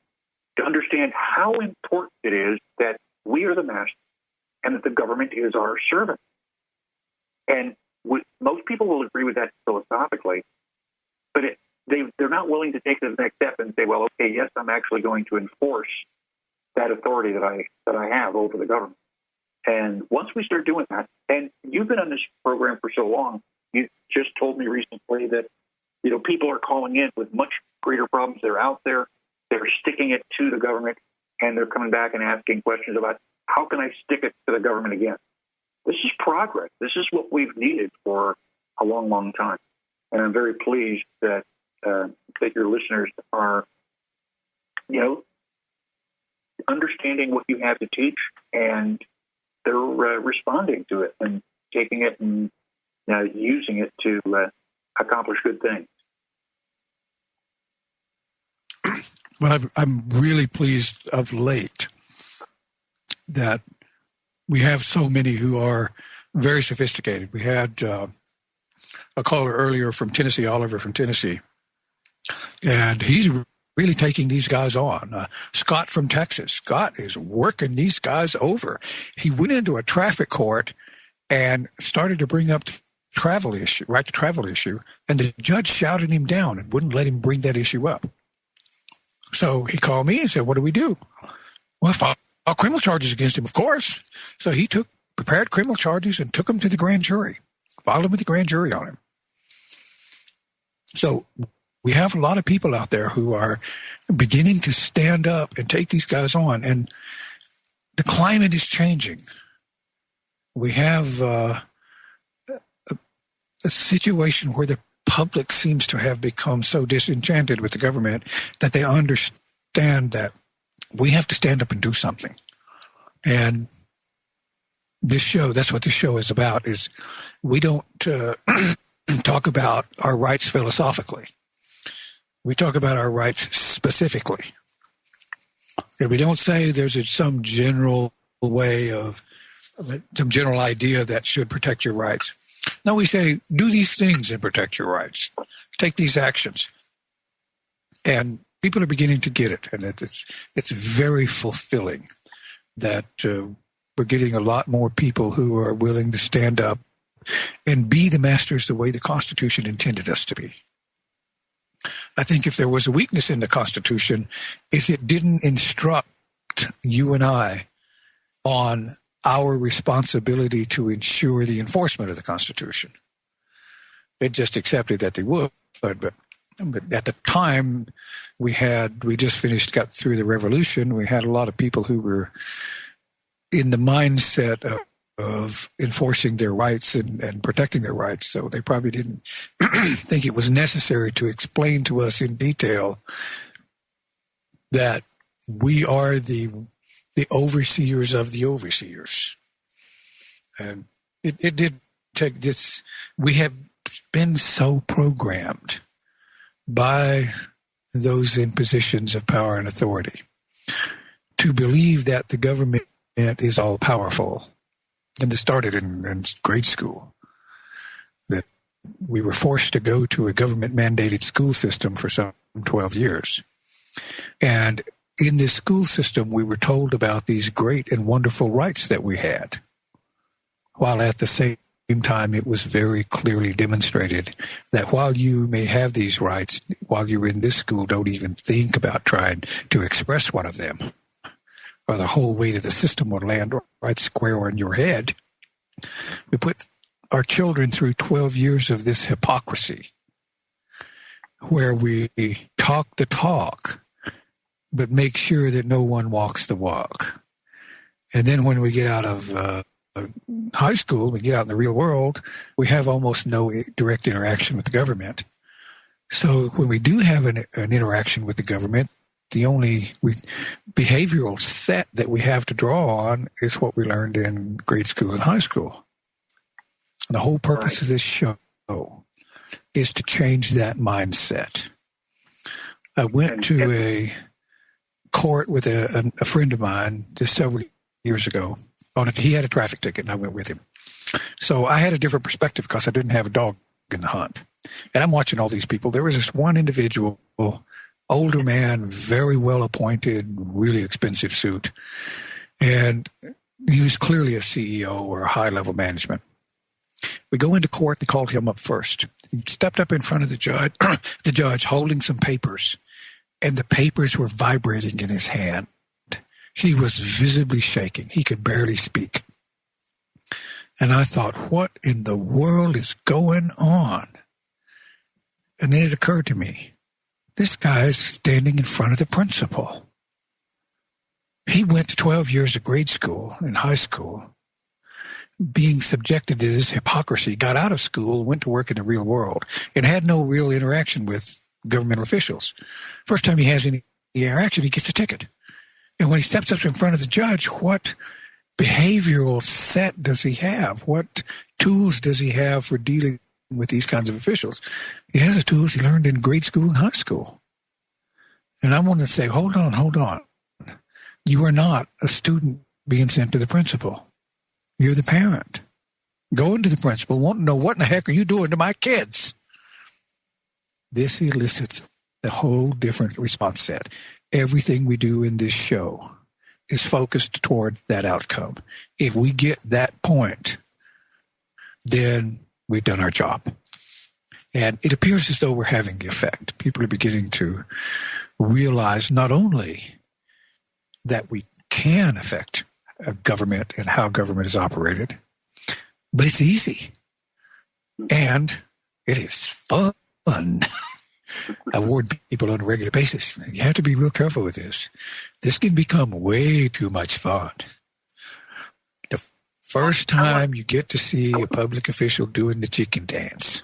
to understand how important it is that we are the master and that the government is our servant. And most people will agree with that philosophically, but they're not willing to take the next step and say, well, okay, yes, I'm actually going to enforce that authority that I have over the government. And once we start doing that, and you've been on this program for so long, you just told me recently that people are calling in with much greater problems. They're out there, they're sticking it to the government, and they're coming back and asking questions about how can I stick it to the government again? This is progress. This is what we've needed for a long, long time. And I'm very pleased that your listeners are, understanding what you have to teach, and they're responding to it and taking it and using it to accomplish good things. Well, I'm really pleased of late that we have so many who are very sophisticated. We had a caller earlier from Tennessee, Oliver from Tennessee, and he's really taking these guys on. Scott from Texas. Scott is working these guys over. He went into a traffic court and started to bring up the travel issue, and the judge shouted him down and wouldn't let him bring that issue up. So he called me and said, what do we do? Well, file criminal charges against him, of course. So he prepared criminal charges and took them to the grand jury, filed them with the grand jury on him. So we have a lot of people out there who are beginning to stand up and take these guys on, and the climate is changing. We have a situation where the public seems to have become so disenchanted with the government that they understand that we have to stand up and do something. And this show, that's what this show is about, is we don't talk about our rights philosophically. We talk about our rights specifically. And we don't say there's some general way of, some general idea that should protect your rights. No, we say, do these things and protect your rights. Take these actions. And people are beginning to get it. And it's very fulfilling that we're getting a lot more people who are willing to stand up and be the masters the way the Constitution intended us to be. I think if there was a weakness in the Constitution, is it didn't instruct you and I on our responsibility to ensure the enforcement of the Constitution. It just accepted that they would, but at the time we just got through the revolution. We had a lot of people who were in the mindset of enforcing their rights and protecting their rights. So they probably didn't think it was necessary to explain to us in detail that we are the overseers of the overseers. And it did take this. We have been so programmed by those in positions of power and authority to believe that the government is all powerful. And this started in grade school, that we were forced to go to a government-mandated school system for some 12 years. And in this school system, we were told about these great and wonderful rights that we had, while at the same time it was very clearly demonstrated that while you may have these rights, while you're in this school, don't even think about trying to express one of them, or the whole weight of the system will land right square on your head. We put our children through 12 years of this hypocrisy, where we talk the talk, but make sure that no one walks the walk. And then when we get out of high school, we get out in the real world, we have almost no direct interaction with the government. So when we do have an interaction with the government, the only behavioral set that we have to draw on is what we learned in grade school and high school. And the whole purpose of this show is to change that mindset. I went to a court with a friend of mine just several years ago. He had a traffic ticket, and I went with him. So I had a different perspective because I didn't have a dog in the hunt. And I'm watching all these people. There was this one individual, older man, very well appointed, really expensive suit. And he was clearly a CEO or a high-level management. We go into court. They called him up first. He stepped up in front of the judge holding some papers, and the papers were vibrating in his hand. He was visibly shaking. He could barely speak. And I thought, what in the world is going on? And then it occurred to me, this guy is standing in front of the principal. He went to 12 years of grade school and high school, being subjected to this hypocrisy, got out of school, went to work in the real world, and had no real interaction with governmental officials. First time he has any interaction, he gets a ticket. And when he steps up in front of the judge, what behavioral set does he have? What tools does he have for dealing with these kinds of officials? He has the tools he learned in grade school and high school. And I want to say, hold on. You are not a student being sent to the principal. You're the parent. Going to the principal, want to know what in the heck are you doing to my kids? This elicits a whole different response set. Everything we do in this show is focused toward that outcome. If we get that point, then we've done our job. And it appears as though we're having the effect. People are beginning to realize not only that we can affect government and how government is operated, but it's easy. And it is fun. I warn people on a regular basis, you have to be real careful with this. This can become way too much fun. The first time you get to see a public official doing the chicken dance,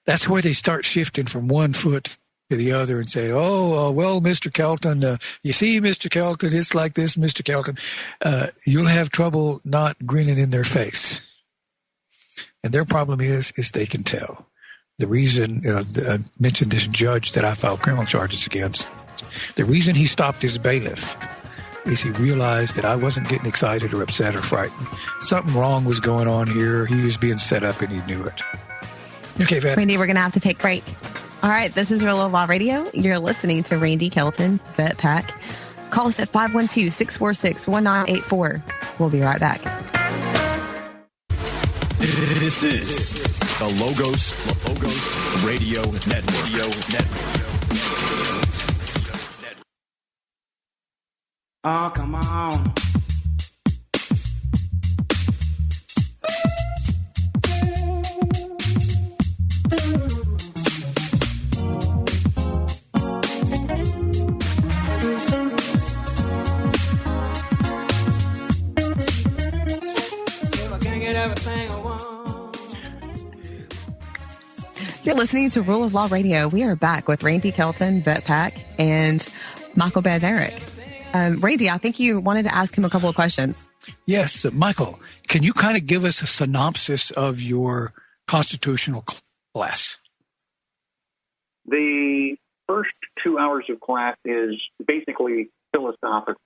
that's where they start shifting from one foot to the other and say, well, Mr. Kelton, you see, Mr. Kelton, it's like this, Mr. Kelton. You'll have trouble not grinning in their face. And their problem is they can tell. The reason, I mentioned this judge that I filed criminal charges against, the reason he stopped his bailiff is he realized that I wasn't getting excited or upset or frightened. Something wrong was going on here. He was being set up and he knew it. Okay, Vet. Randy, we're going to have to take a break. All right, this is Real Law Radio. You're listening to Randy Kelton, Vet Pack. Call us at 512-646-1984. We'll be right back. This is the Logos Radio Network. Oh, come on. You're listening to Rule of Law Radio. We are back with Randy Kelton, Vet Pack, and Michael Badnarik. Randy, I think you wanted to ask him a couple of questions. Yes, Michael, can you kind of give us a synopsis of your constitutional class? The first 2 hours of class is basically philosophical.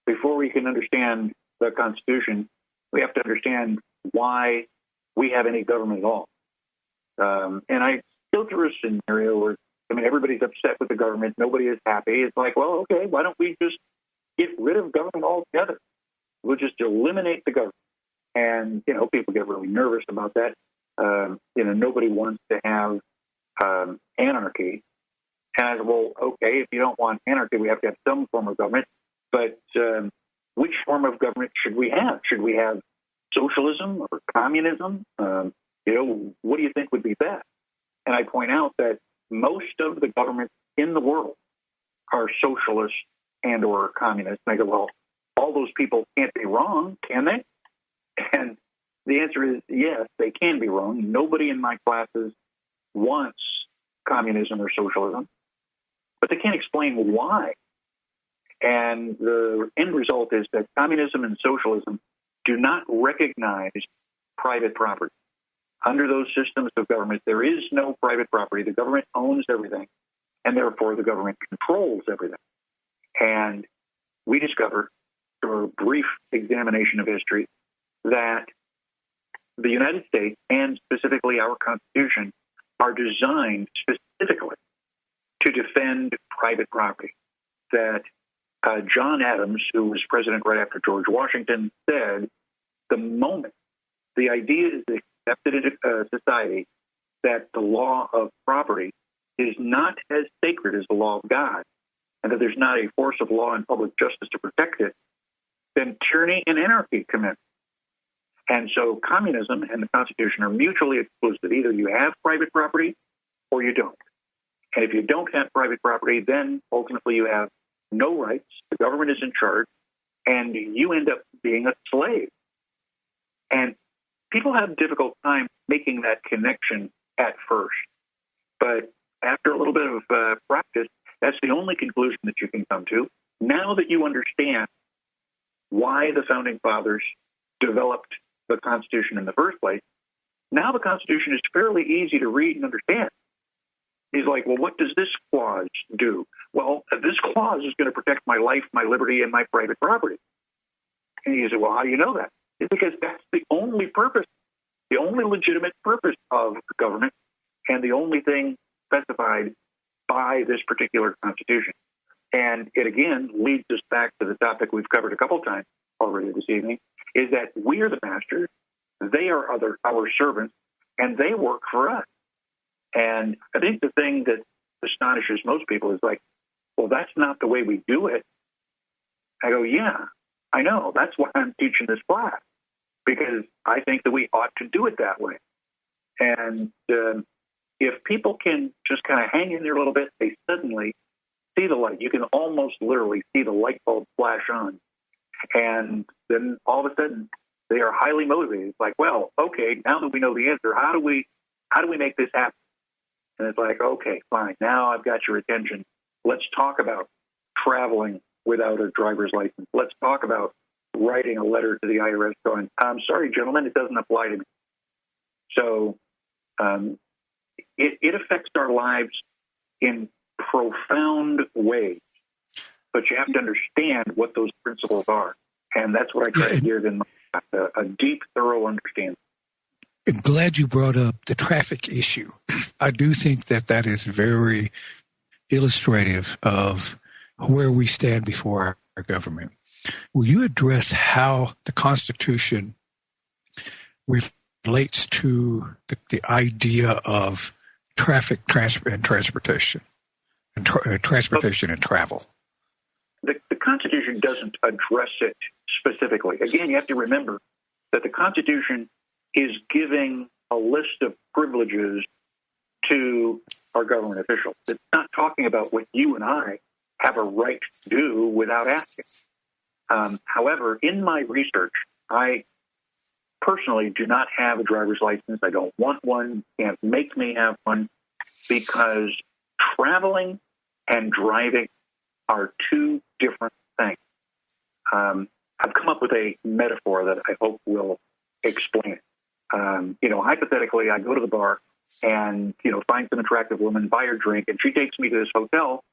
Before we can understand the Constitution, we have to understand why we have any government at all. And I go through a scenario where, everybody's upset with the government. Nobody is happy. It's like, well, okay, why don't we just get rid of government altogether? We'll just eliminate the government. And, people get really nervous about that. Nobody wants to have anarchy. And I said, well, okay, if you don't want anarchy, we have to have some form of government. But which form of government should we have? Should we have socialism or communism? What do you think would be best? And I point out that most of the governments in the world are socialist and or communist. And I go, well, all those people can't be wrong, can they? And the answer is yes, they can be wrong. Nobody in my classes wants communism or socialism, but they can't explain why. And the end result is that communism and socialism do not recognize private property. Under those systems of government, there is no private property. The government owns everything, and therefore the government controls everything. And we discover, through a brief examination of history, that the United States, and specifically our Constitution, are designed specifically to defend private property. That John Adams, who was president right after George Washington, said the moment the idea is accepted in society that the law of property is not as sacred as the law of God, and that there's not a force of law and public justice to protect it, then tyranny and anarchy commence. And so communism and the Constitution are mutually exclusive. Either you have private property or you don't. And if you don't have private property, then ultimately you have no rights, the government is in charge, and you end up being a slave. And people have a difficult time making that connection at first. But after a little bit of practice, that's the only conclusion that you can come to. Now that you understand why the Founding Fathers developed the Constitution in the first place, now the Constitution is fairly easy to read and understand. He's like, well, what does this clause do? Well, this clause is going to protect my life, my liberty, and my private property. And he said, well, how do you know that? It's because that's the only purpose, the only legitimate purpose of the government and the only thing specified by this particular Constitution. And it again leads us back to the topic we've covered a couple times already this evening, is that we are the masters, they are our servants, and they work for us. And I think the thing that astonishes most people is like, well, that's not the way we do it. I go, yeah, I know. That's why I'm teaching this class, because I think that we ought to do it that way. And if people can just kind of hang in there a little bit, they suddenly see the light. You can almost literally see the light bulb flash on. And then all of a sudden, they are highly motivated. It's like, well, okay, now that we know the answer, how do we make this happen? And it's like, okay, fine. Now I've got your attention. Let's talk about traveling without a driver's license. Let's talk about writing a letter to the IRS going, I'm sorry, gentlemen, it doesn't apply to me. So it affects our lives in profound ways, but you have to understand what those principles are. And that's what I try to give in a deep, thorough understanding. I'm glad you brought up the traffic issue. I do think that is very illustrative of where we stand before our government. Will you address how the Constitution relates to the idea of traffic and transportation and transportation and travel? The Constitution doesn't address it specifically. Again, you have to remember that the Constitution is giving a list of privileges to our government officials. It's not talking about what you and I have a right to do without asking. However, in my research, I personally do not have a driver's license. I don't want one. Can't make me have one, because traveling and driving are two different things. I've come up with a metaphor that I hope will explain it. Hypothetically, I go to the bar and, find some attractive woman, buy her drink, and she takes me to this hotel,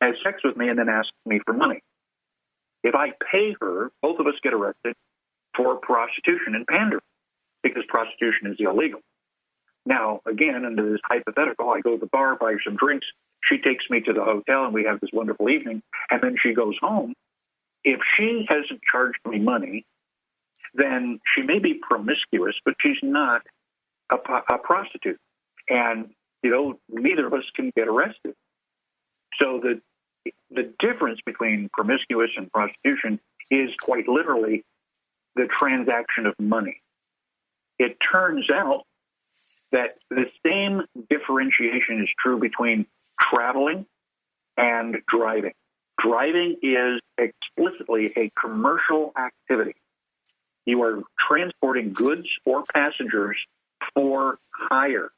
has sex with me, and then asks me for money. If I pay her, both of us get arrested for prostitution and pandering, because prostitution is illegal. Now, again, under this hypothetical, I go to the bar, buy her some drinks, she takes me to the hotel, and we have this wonderful evening, and then she goes home. If she hasn't charged me money, then she may be promiscuous, but she's not a prostitute. And, neither of us can get arrested. So the difference between promiscuous and prostitution is quite literally the transaction of money. It turns out that the same differentiation is true between traveling and driving. Driving is explicitly a commercial activity. You are transporting goods or passengers for hire.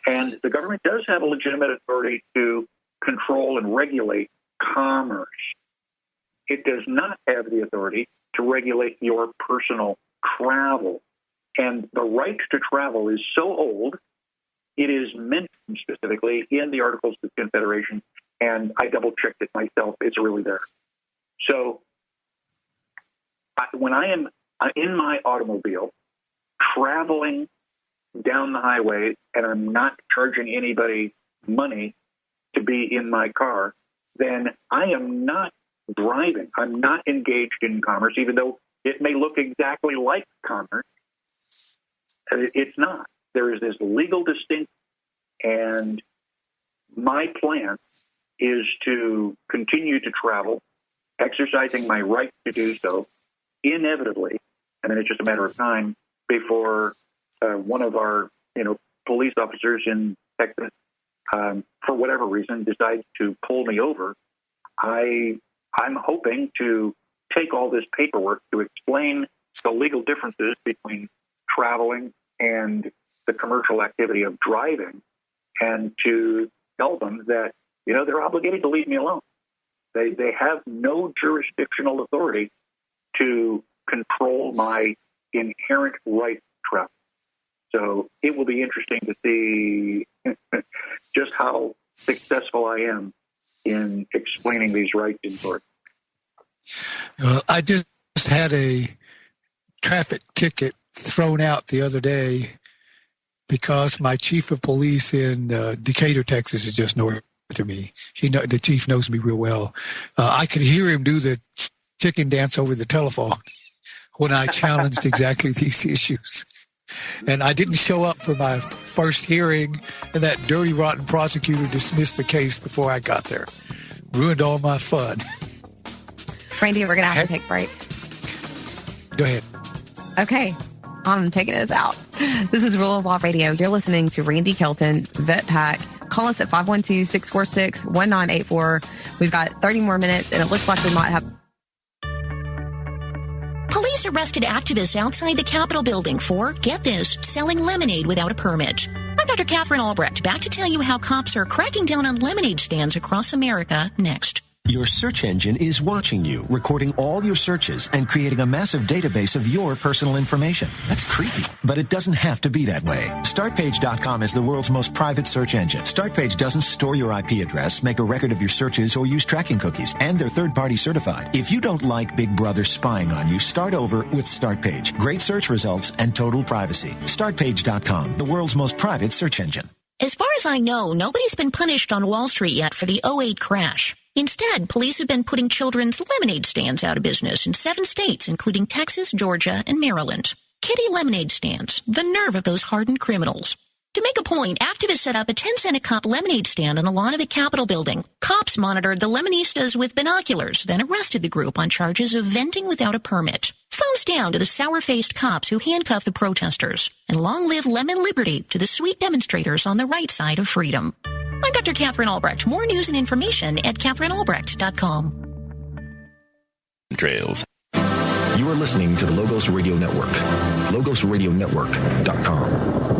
And the government does have a legitimate authority to control and regulate commerce. It does not have the authority to regulate your personal travel. And the right to travel is so old, it is mentioned specifically in the Articles of Confederation, and I double-checked it myself. It's really there. So when I am in my automobile traveling down the highway and I'm not charging anybody money to be in my car, then I am not driving. I'm not engaged in commerce, even though it may look exactly like commerce. It's not. There is this legal distinction, and my plan is to continue to travel, exercising my right to do so, inevitably. I mean, it's just a matter of time before one of our, police officers in Texas, for whatever reason, decides to pull me over. I'm hoping to take all this paperwork to explain the legal differences between traveling and the commercial activity of driving, and to tell them that, they're obligated to leave me alone. They have no jurisdictional authority to control my inherent right to travel. So it will be interesting to see just how successful I am in explaining these rights in court. I just had a traffic ticket thrown out the other day because my chief of police in Decatur, Texas, is just north of me. The chief knows me real well. I could hear him do the chicken dance over the telephone when I challenged exactly these issues. And I didn't show up for my first hearing, and that dirty, rotten prosecutor dismissed the case before I got there. Ruined all my fun. Randy, we're going to have to take a break. Go ahead. Okay. I'm taking us out. This is Rule of Law Radio. You're listening to Randy Kelton, Vet Pack. Call us at 512-646-1984. We've got 30 more minutes, and it looks like we might have... Police arrested activists outside the Capitol building for, get this, selling lemonade without a permit. I'm Dr. Catherine Albrecht, back to tell you how cops are cracking down on lemonade stands across America next. Your search engine is watching you, recording all your searches and creating a massive database of your personal information. That's creepy, but it doesn't have to be that way. Startpage.com is the world's most private search engine. Startpage doesn't store your IP address, make a record of your searches, or use tracking cookies, and they're third-party certified. If you don't like Big Brother spying on you, start over with Startpage. Great search results and total privacy. Startpage.com, the world's most private search engine. As far as I know, nobody's been punished on Wall Street yet for the 2008 crash. Instead, police have been putting children's lemonade stands out of business in 7 states, including Texas, Georgia, and Maryland. Kiddie lemonade stands, the nerve of those hardened criminals. To make a point, activists set up a 10-cent a cup lemonade stand on the lawn of the Capitol building. Cops monitored the Lemonistas with binoculars, then arrested the group on charges of vending without a permit. Thumbs down to the sour-faced cops who handcuffed the protesters. And long live lemon liberty to the sweet demonstrators on the right side of freedom. I'm Dr. Catherine Albrecht. More news and information at CatherineAlbrecht.com. Trails. You are listening to the Logos Radio Network. LogosRadioNetwork.com.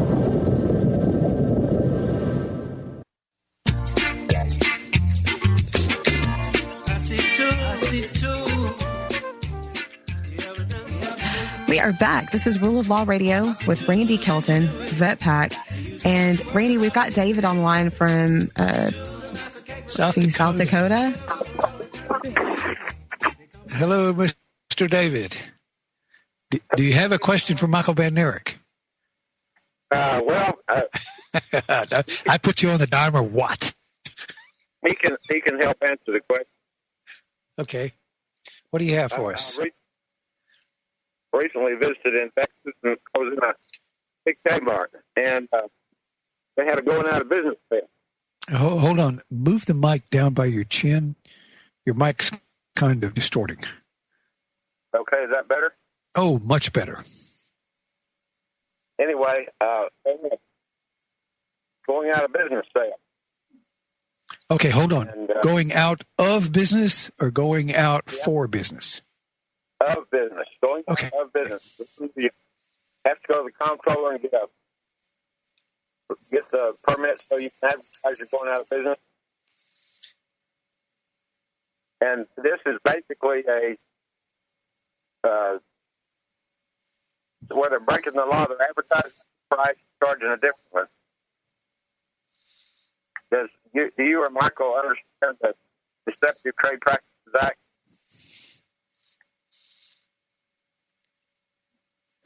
We are back. This is Rule of Law Radio with Randy Kelton, Vet Pack. And Randy, we've got David online from South Dakota. Hello, Mr. David. Do you have a question for Michael Van Erich? I put you on the dime or what? He can help answer the question. Okay. What do you have for us? Recently visited in Texas, and I was in a big Kmart, and they had a going out of business sale. Hold on. Move the mic down by your chin. Your mic's kind of distorting. Okay, is that better? Oh, much better. Anyway, going out of business sale. Okay, hold on. And, going out of business or going out for business? Of business. Going out of business. You have to go to the comptroller and get the permit so you can advertise you're going out of business. And this is basically where they're breaking the law. They're advertising the price, charging a different one. Do you or Michael understand the Deceptive Trade Practices Act?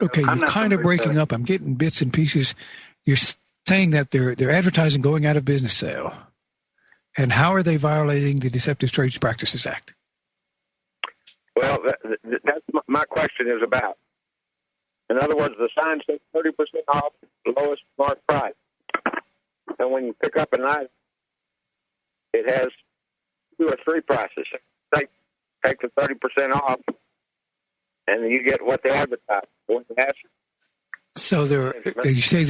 Okay, you're kind of breaking up. I'm getting bits and pieces. You're saying that they're advertising going out of business sale. And how are they violating the Deceptive Trade Practices Act? Well, that's my question is about. In other words, the sign says 30% off the lowest mark price. And when you pick up an item, it has 2 or 3 prices. Take the 30% off, and you get what they advertise. So you say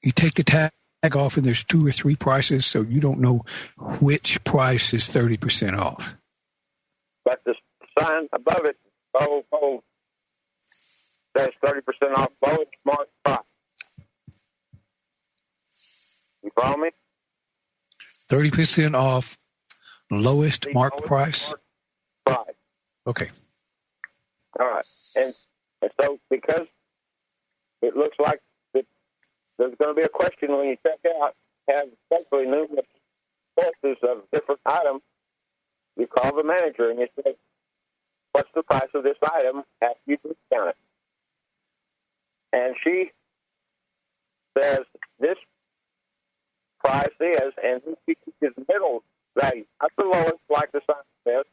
you take the tag off, and there's 2 or 3 prices, so you don't know which price is 30% off. But the sign above it, says 30% off lowest mark price. You follow me? 30% off lowest mark price? Okay. All right. And so because it looks like there's going to be a question when you check out, have especially numerous choices of different items, you call the manager and you say, what's the price of this item after you discount it? And she says this price is, and he keeps his middle value, not the lowest, like the sign says.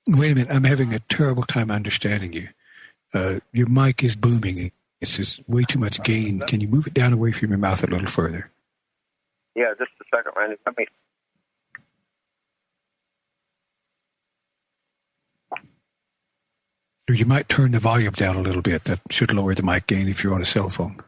Wait a minute. I'm having a terrible time understanding you. Your mic is booming. It's just way too much gain. Can you move it down away from your mouth a little further? Yeah, just a second, Randy. Let me. Or you might turn the volume down a little bit. That should lower the mic gain if you're on a cell phone.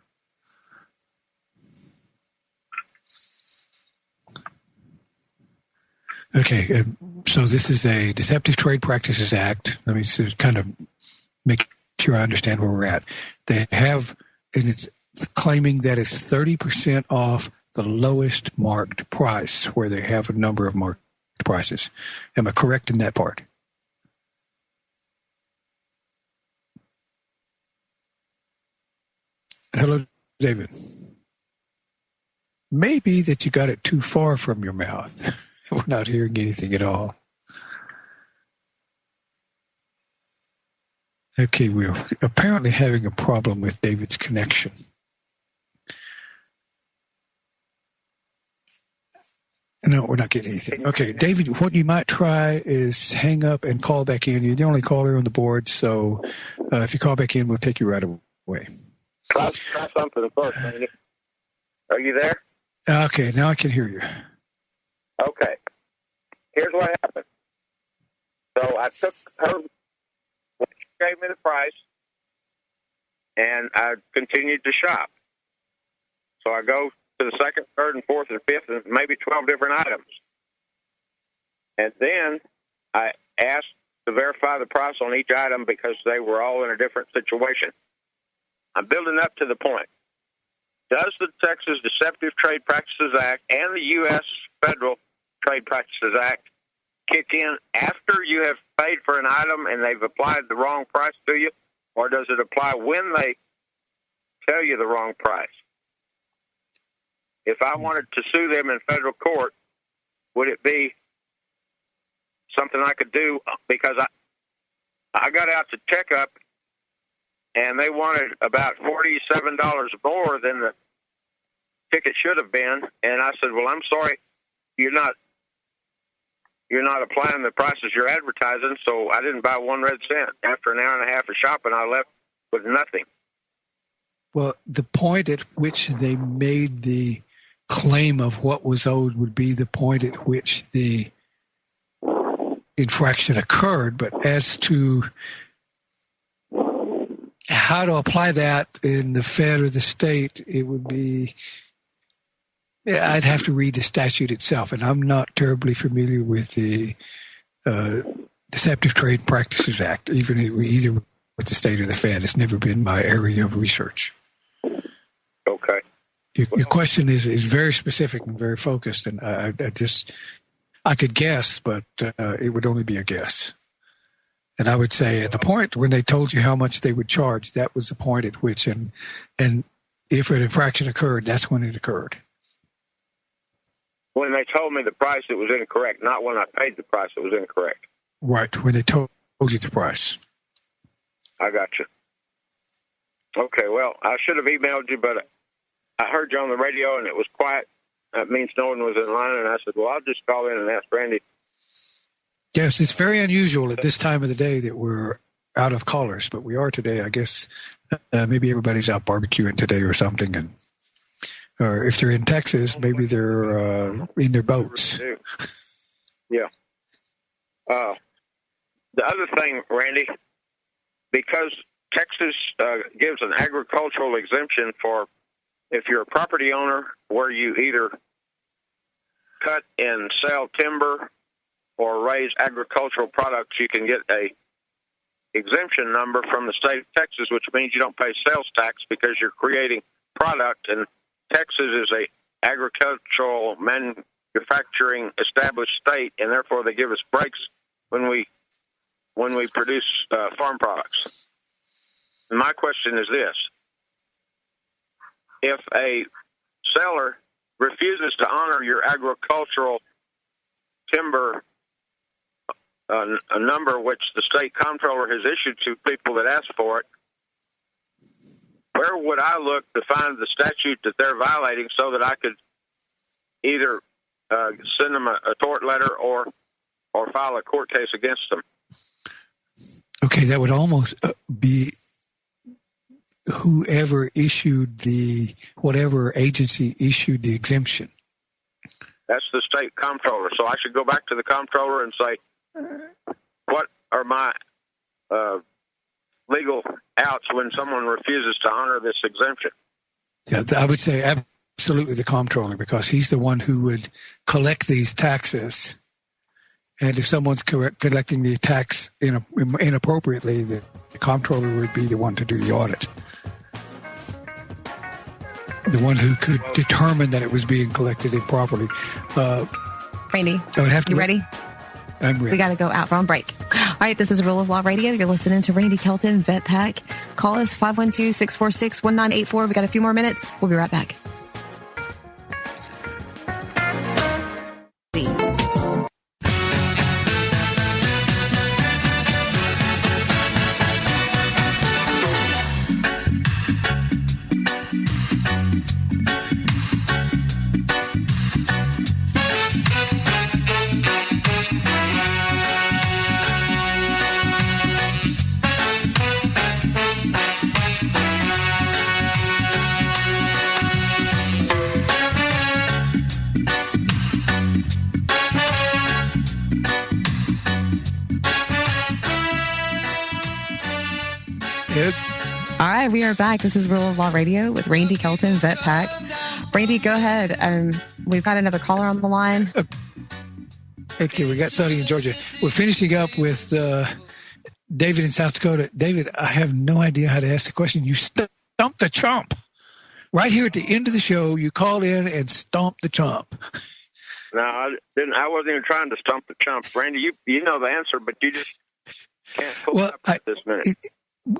Okay, so this is a Deceptive Trade Practices Act. Let me just kind of make sure I understand where we're at. They have, and it's claiming that it's 30% off the lowest marked price, where they have a number of marked prices. Am I correct in that part? Hello, David. Maybe that you got it too far from your mouth. We're not hearing anything at all. Okay, we're apparently having a problem with David's connection. No, we're not getting anything. Okay, David, what you might try is hang up and call back in. You're the only caller on the board, so if you call back in, we'll take you right away. Try something first, Randy. Are you there? Okay, now I can hear you. Okay. Here's what happened. So I took her, when she gave me the price, and I continued to shop. So I go to the second, third, and fourth, and fifth, and maybe 12 different items. And then I asked to verify the price on each item because they were all in a different situation. I'm building up to the point. Does the Texas Deceptive Trade Practices Act and the U.S. Federal Trade Practices Act kick in after you have paid for an item and they've applied the wrong price to you, or does it apply when they tell you the wrong price? If I wanted to sue them in federal court, would it be something I could do? Because I got out to checkup, and they wanted about $47 more than the ticket should have been. And I said, well, I'm sorry, you're not applying the prices you're advertising, so I didn't buy 1 red cent. After an hour and a half of shopping, I left with nothing. Well, the point at which they made the claim of what was owed would be the point at which the infraction occurred. But as to how to apply that in the Fed or the state, it would be, I'd have to read the statute itself, and I'm not terribly familiar with the Deceptive Trade Practices Act, either with the state or the Fed. It's never been my area of research. Okay. Your question is very specific and very focused, and I could guess, but it would only be a guess. And I would say at the point when they told you how much they would charge, that was the point at which, and if an infraction occurred, that's when it occurred. When they told me the price, it was incorrect. Not when I paid the price, it was incorrect. Right, when they told you the price. I got you. Okay, well, I should have emailed you, but I heard you on the radio, and it was quiet. That means no one was in line, and I said, well, I'll just call in and ask Randy. Yes, it's very unusual at this time of the day that we're out of callers, but we are today. I guess maybe everybody's out barbecuing today or something, or if they're in Texas, maybe they're in their boats. Yeah. The other thing, Randy, because Texas gives an agricultural exemption for if you're a property owner where you either cut and sell timber or raise agricultural products, you can get a exemption number from the state of Texas, which means you don't pay sales tax because you're creating product. And Texas is a agricultural manufacturing established state, and therefore they give us breaks when we produce farm products. And my question is this: if a seller refuses to honor your agricultural timber a number which the state comptroller has issued to people that ask for it, where would I look to find the statute that they're violating so that I could either send them a tort letter or file a court case against them? Okay, that would almost be whoever issued whatever agency issued the exemption. That's the state comptroller. So I should go back to the comptroller and say, what are my legal outs when someone refuses to honor this exemption? Yeah, I would say absolutely the comptroller, because he's the one who would collect these taxes. And if someone's collecting the tax inappropriately, the comptroller would be the one to do the audit. The one who could determine that it was being collected improperly. Randy, you ready? I'm ready. We got to go out on break. All right, this is Rule of Law Radio. You're listening to Randy Kelton, Vet Pack. Call us 512-646-1984. We got a few more minutes. We'll be right back. All right, we are back. This is Rule of Law Radio with Randy Kelton, Vet Pack. Randy, go ahead. We've got another caller on the line. Okay, we got Sonny in Georgia. We're finishing up with David in South Dakota. David, I have no idea how to ask the question. You stumped the chump. Right here at the end of the show, you called in and stomped the chump. No, I didn't. I wasn't even trying to stump the chump. Randy, you know the answer, but you just can't pull it up at this minute.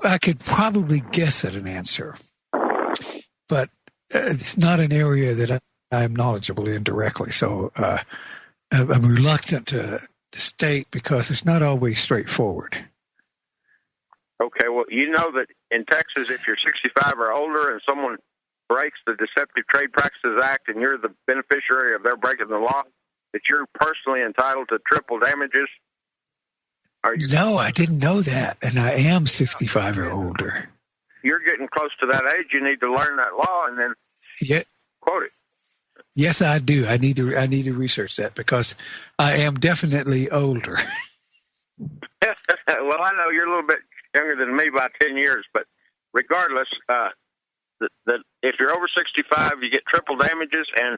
I could probably guess at an answer, but it's not an area that I'm knowledgeable in directly. So I'm reluctant to state because it's not always straightforward. Okay, well, you know that in Texas, if you're 65 or older and someone breaks the Deceptive Trade Practices Act and you're the beneficiary of their breaking the law, that you're personally entitled to triple damages? No, I didn't know that, and I am 65 or older. You're getting close to that age. You need to learn that law and then quote it. Yes, I do. I need to research that because I am definitely older. Well, I know you're a little bit younger than me by 10 years, but regardless, if you're over 65, you get triple damages, and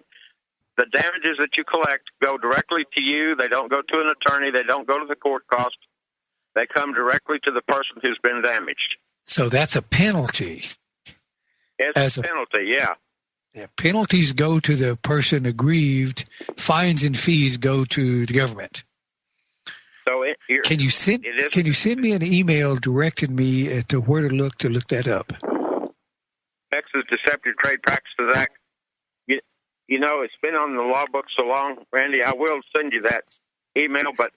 the damages that you collect go directly to you. They don't go to an attorney. They don't go to the court cost. They come directly to the person who's been damaged. So that's a penalty. It's a penalty, yeah. Yeah, penalties go to the person aggrieved. Fines and fees go to the government. So can you send me an email directing me to where to look that up? Texas Deceptive Trade Practices Act. You know, it's been on the law book so long, Randy. I will send you that email, but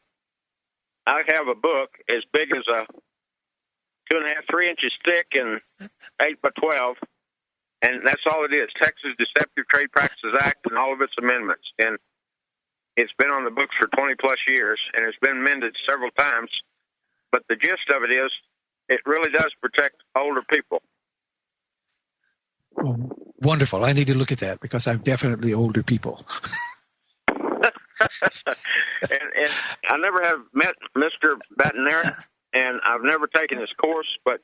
I have a book as big as a 2.5, 3 inches thick and 8 by 12, and that's all it is. Texas Deceptive Trade Practices Act and all of its amendments, and it's been on the books for 20 plus years, and it's been amended several times. But the gist of it is, it really does protect older people. Oh, wonderful. I need to look at that because I'm definitely older people. and I never have met Mr. Batonera, and I've never taken his course, but...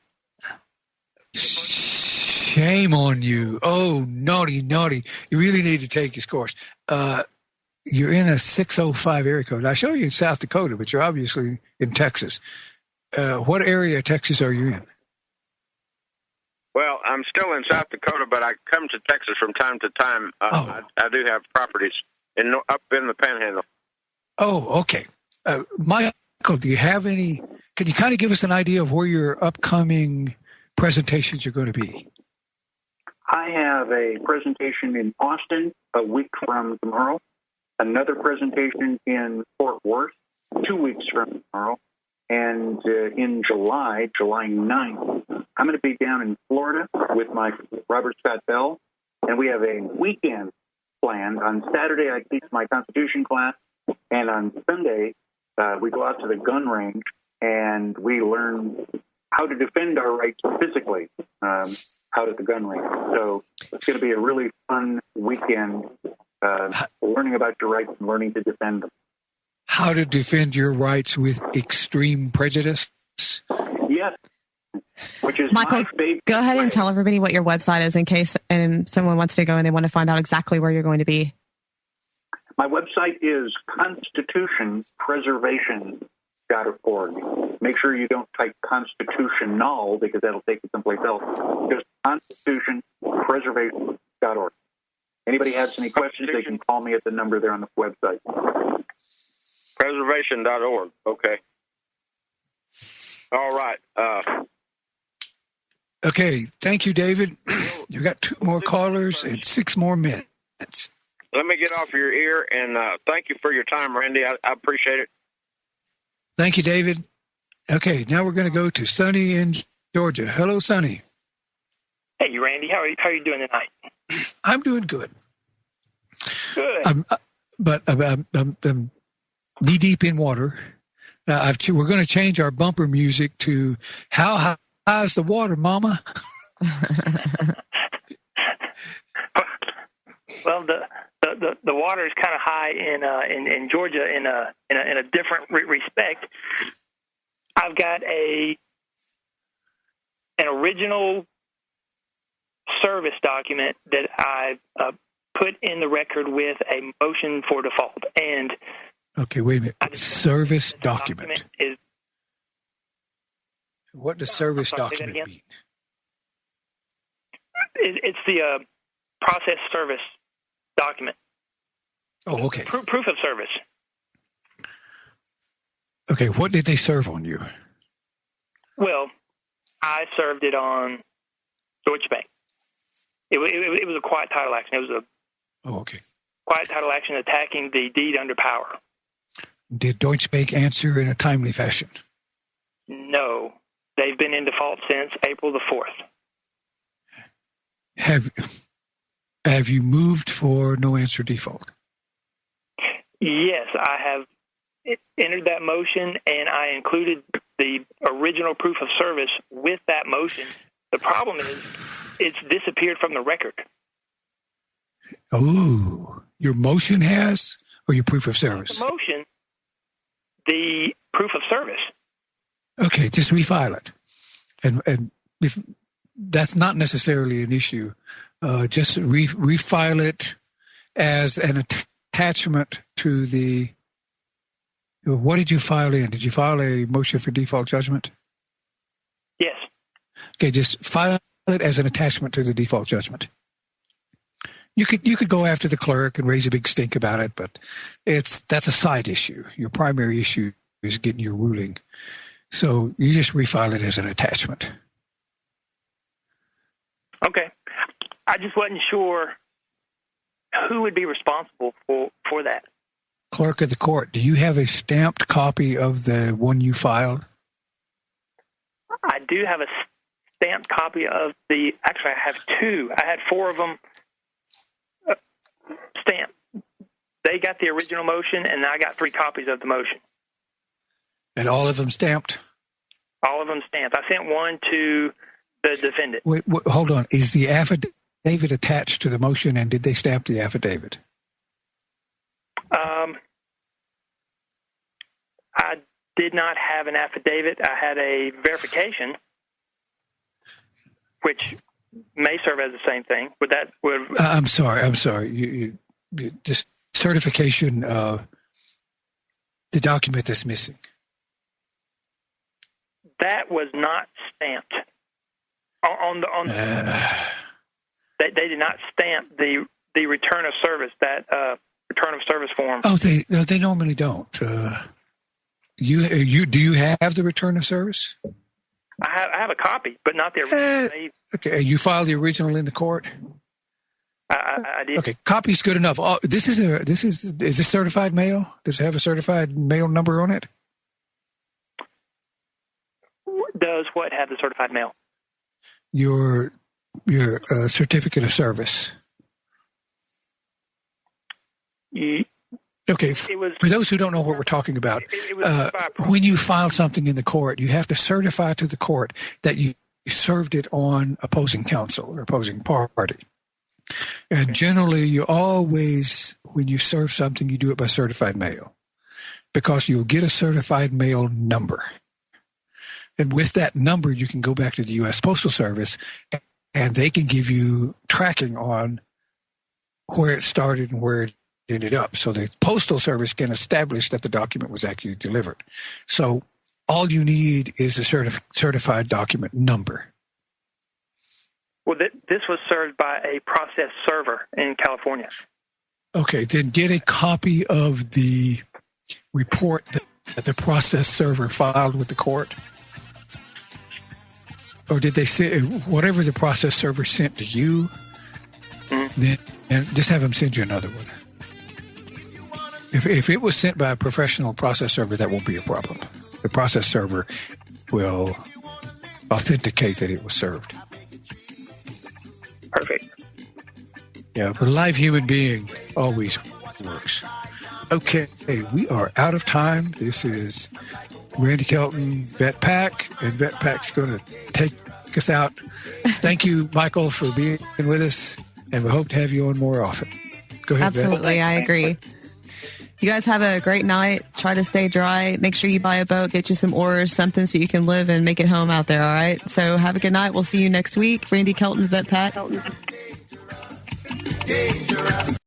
Shame on you. Oh, naughty. You really need to take his course. You're in a 605 area code. I show you in South Dakota, but you're obviously in Texas. What area of Texas are you in? Well, I'm still in South Dakota, but I come to Texas from time to time. I do have properties up in the Panhandle. Oh, okay. Michael, do you have any? Can you kind of give us an idea of where your upcoming presentations are going to be? I have a presentation in Austin a week from tomorrow, another presentation in Fort Worth 2 weeks from tomorrow, and in July 9th, I'm going to be down in Florida with my Robert Scott Bell, and we have a weekend planned. On Saturday, I teach my Constitution class, and on Sunday, we go out to the gun range, and we learn how to defend our rights physically out at the gun range. So it's going to be a really fun weekend learning about your rights and learning to defend them. How to defend your rights with extreme prejudice? Yes. Which is Michael, my favorite go ahead way. and tell everybody what your website is in case someone wants to go and they want to find out exactly where you're going to be. My website is constitutionpreservation.org. Make sure you don't type constitutional because that'll take you someplace else. Just constitutionpreservation.org. Anybody has any questions, they can call me at the number there on the website. Preservation.org. Okay. All right. Okay. Thank you, David. You've got 2 more callers and 6 more minutes. Let me get off your ear, and thank you for your time, Randy. I appreciate it. Thank you, David. Okay. Now we're going to go to Sonny in Georgia. Hello, Sonny. Hey, Randy. How are you doing tonight? I'm doing good. Good. But I'm knee deep in water. We're going to change our bumper music to "How High's the Water, Mama?" Well, the water is kind of high in Georgia in a different respect. I've got an original service document that I put in the record with a motion for default. And okay, wait a minute. Service document. What does service document mean? It's the process service document. Oh, okay. Proof of service. Okay, what did they serve on you? Well, I served it on Deutsche Bank. It was a quiet title action. It was a quiet title action attacking the deed under power. Did Deutsche Bank answer in a timely fashion? No. They've been in default since April the 4th. Have you moved for no answer default? Yes, I have entered that motion, and I included the original proof of service with that motion. The problem is it's disappeared from the record. Oh, your motion has, or your proof of service? The motion, the proof of service. Okay, just refile it. And if that's not necessarily an issue, just refile it as an attachment to the. What did you file in? Did you file a motion for default judgment? Yes. Okay, just file it as an attachment to the default judgment. You could go after the clerk and raise a big stink about it, but that's a side issue. Your primary issue is getting your ruling. So you just refile it as an attachment. Okay. I just wasn't sure who would be responsible for that. Clerk of the court, do you have a stamped copy of the one you filed? I do have a stamped copy of actually I have 2. I had 4 of them stamped. They got the original motion, and I got 3 copies of the motion. And all of them stamped? All of them stamped. I sent one to the defendant. Wait, hold on. Is the affidavit attached to the motion, and did they stamp the affidavit? I did not have an affidavit. I had a verification, which may serve as the same thing. I'm sorry. You just certification of the document that's missing. That was not stamped. They did not stamp the return of service, that return of service form. Oh, they normally don't. Do you have the return of service? I have a copy, but not the original. Okay, you filed the original in the court. I did. Okay, copy's good enough. Oh, is this certified mail? Does it have a certified mail number on it? Does what have the certified mail? your certificate of service? Okay, for those who don't know what we're talking about, when you file something in the court, you have to certify to the court that you served it on opposing counsel or opposing party. And generally, you always, when you serve something, you do it by certified mail, because you'll get a certified mail number. And with that number, you can go back to the U.S. Postal Service, and they can give you tracking on where it started and where it ended up. So the Postal Service can establish that the document was actually delivered. So all you need is a certified document number. Well, this was served by a process server in California. Okay, then get a copy of the report that the process server filed with the court. Or did they say whatever the process server sent to you? Then and just have them send you another one. If it was sent by a professional process server, that won't be a problem. The process server will authenticate that it was served. Perfect. Yeah, but a live human being always works. Okay, we are out of time. This is Randy Kelton, Vet Pack, and Vet Pack's going to take us out. Thank you, Michael, for being with us, and we hope to have you on more often. Go ahead, Absolutely, Vet. I agree. You guys have a great night. Try to stay dry. Make sure you buy a boat, get you some oars, something so you can live and make it home out there, all right? So have a good night. We'll see you next week. Randy Kelton, Vet Pack. Dangerous.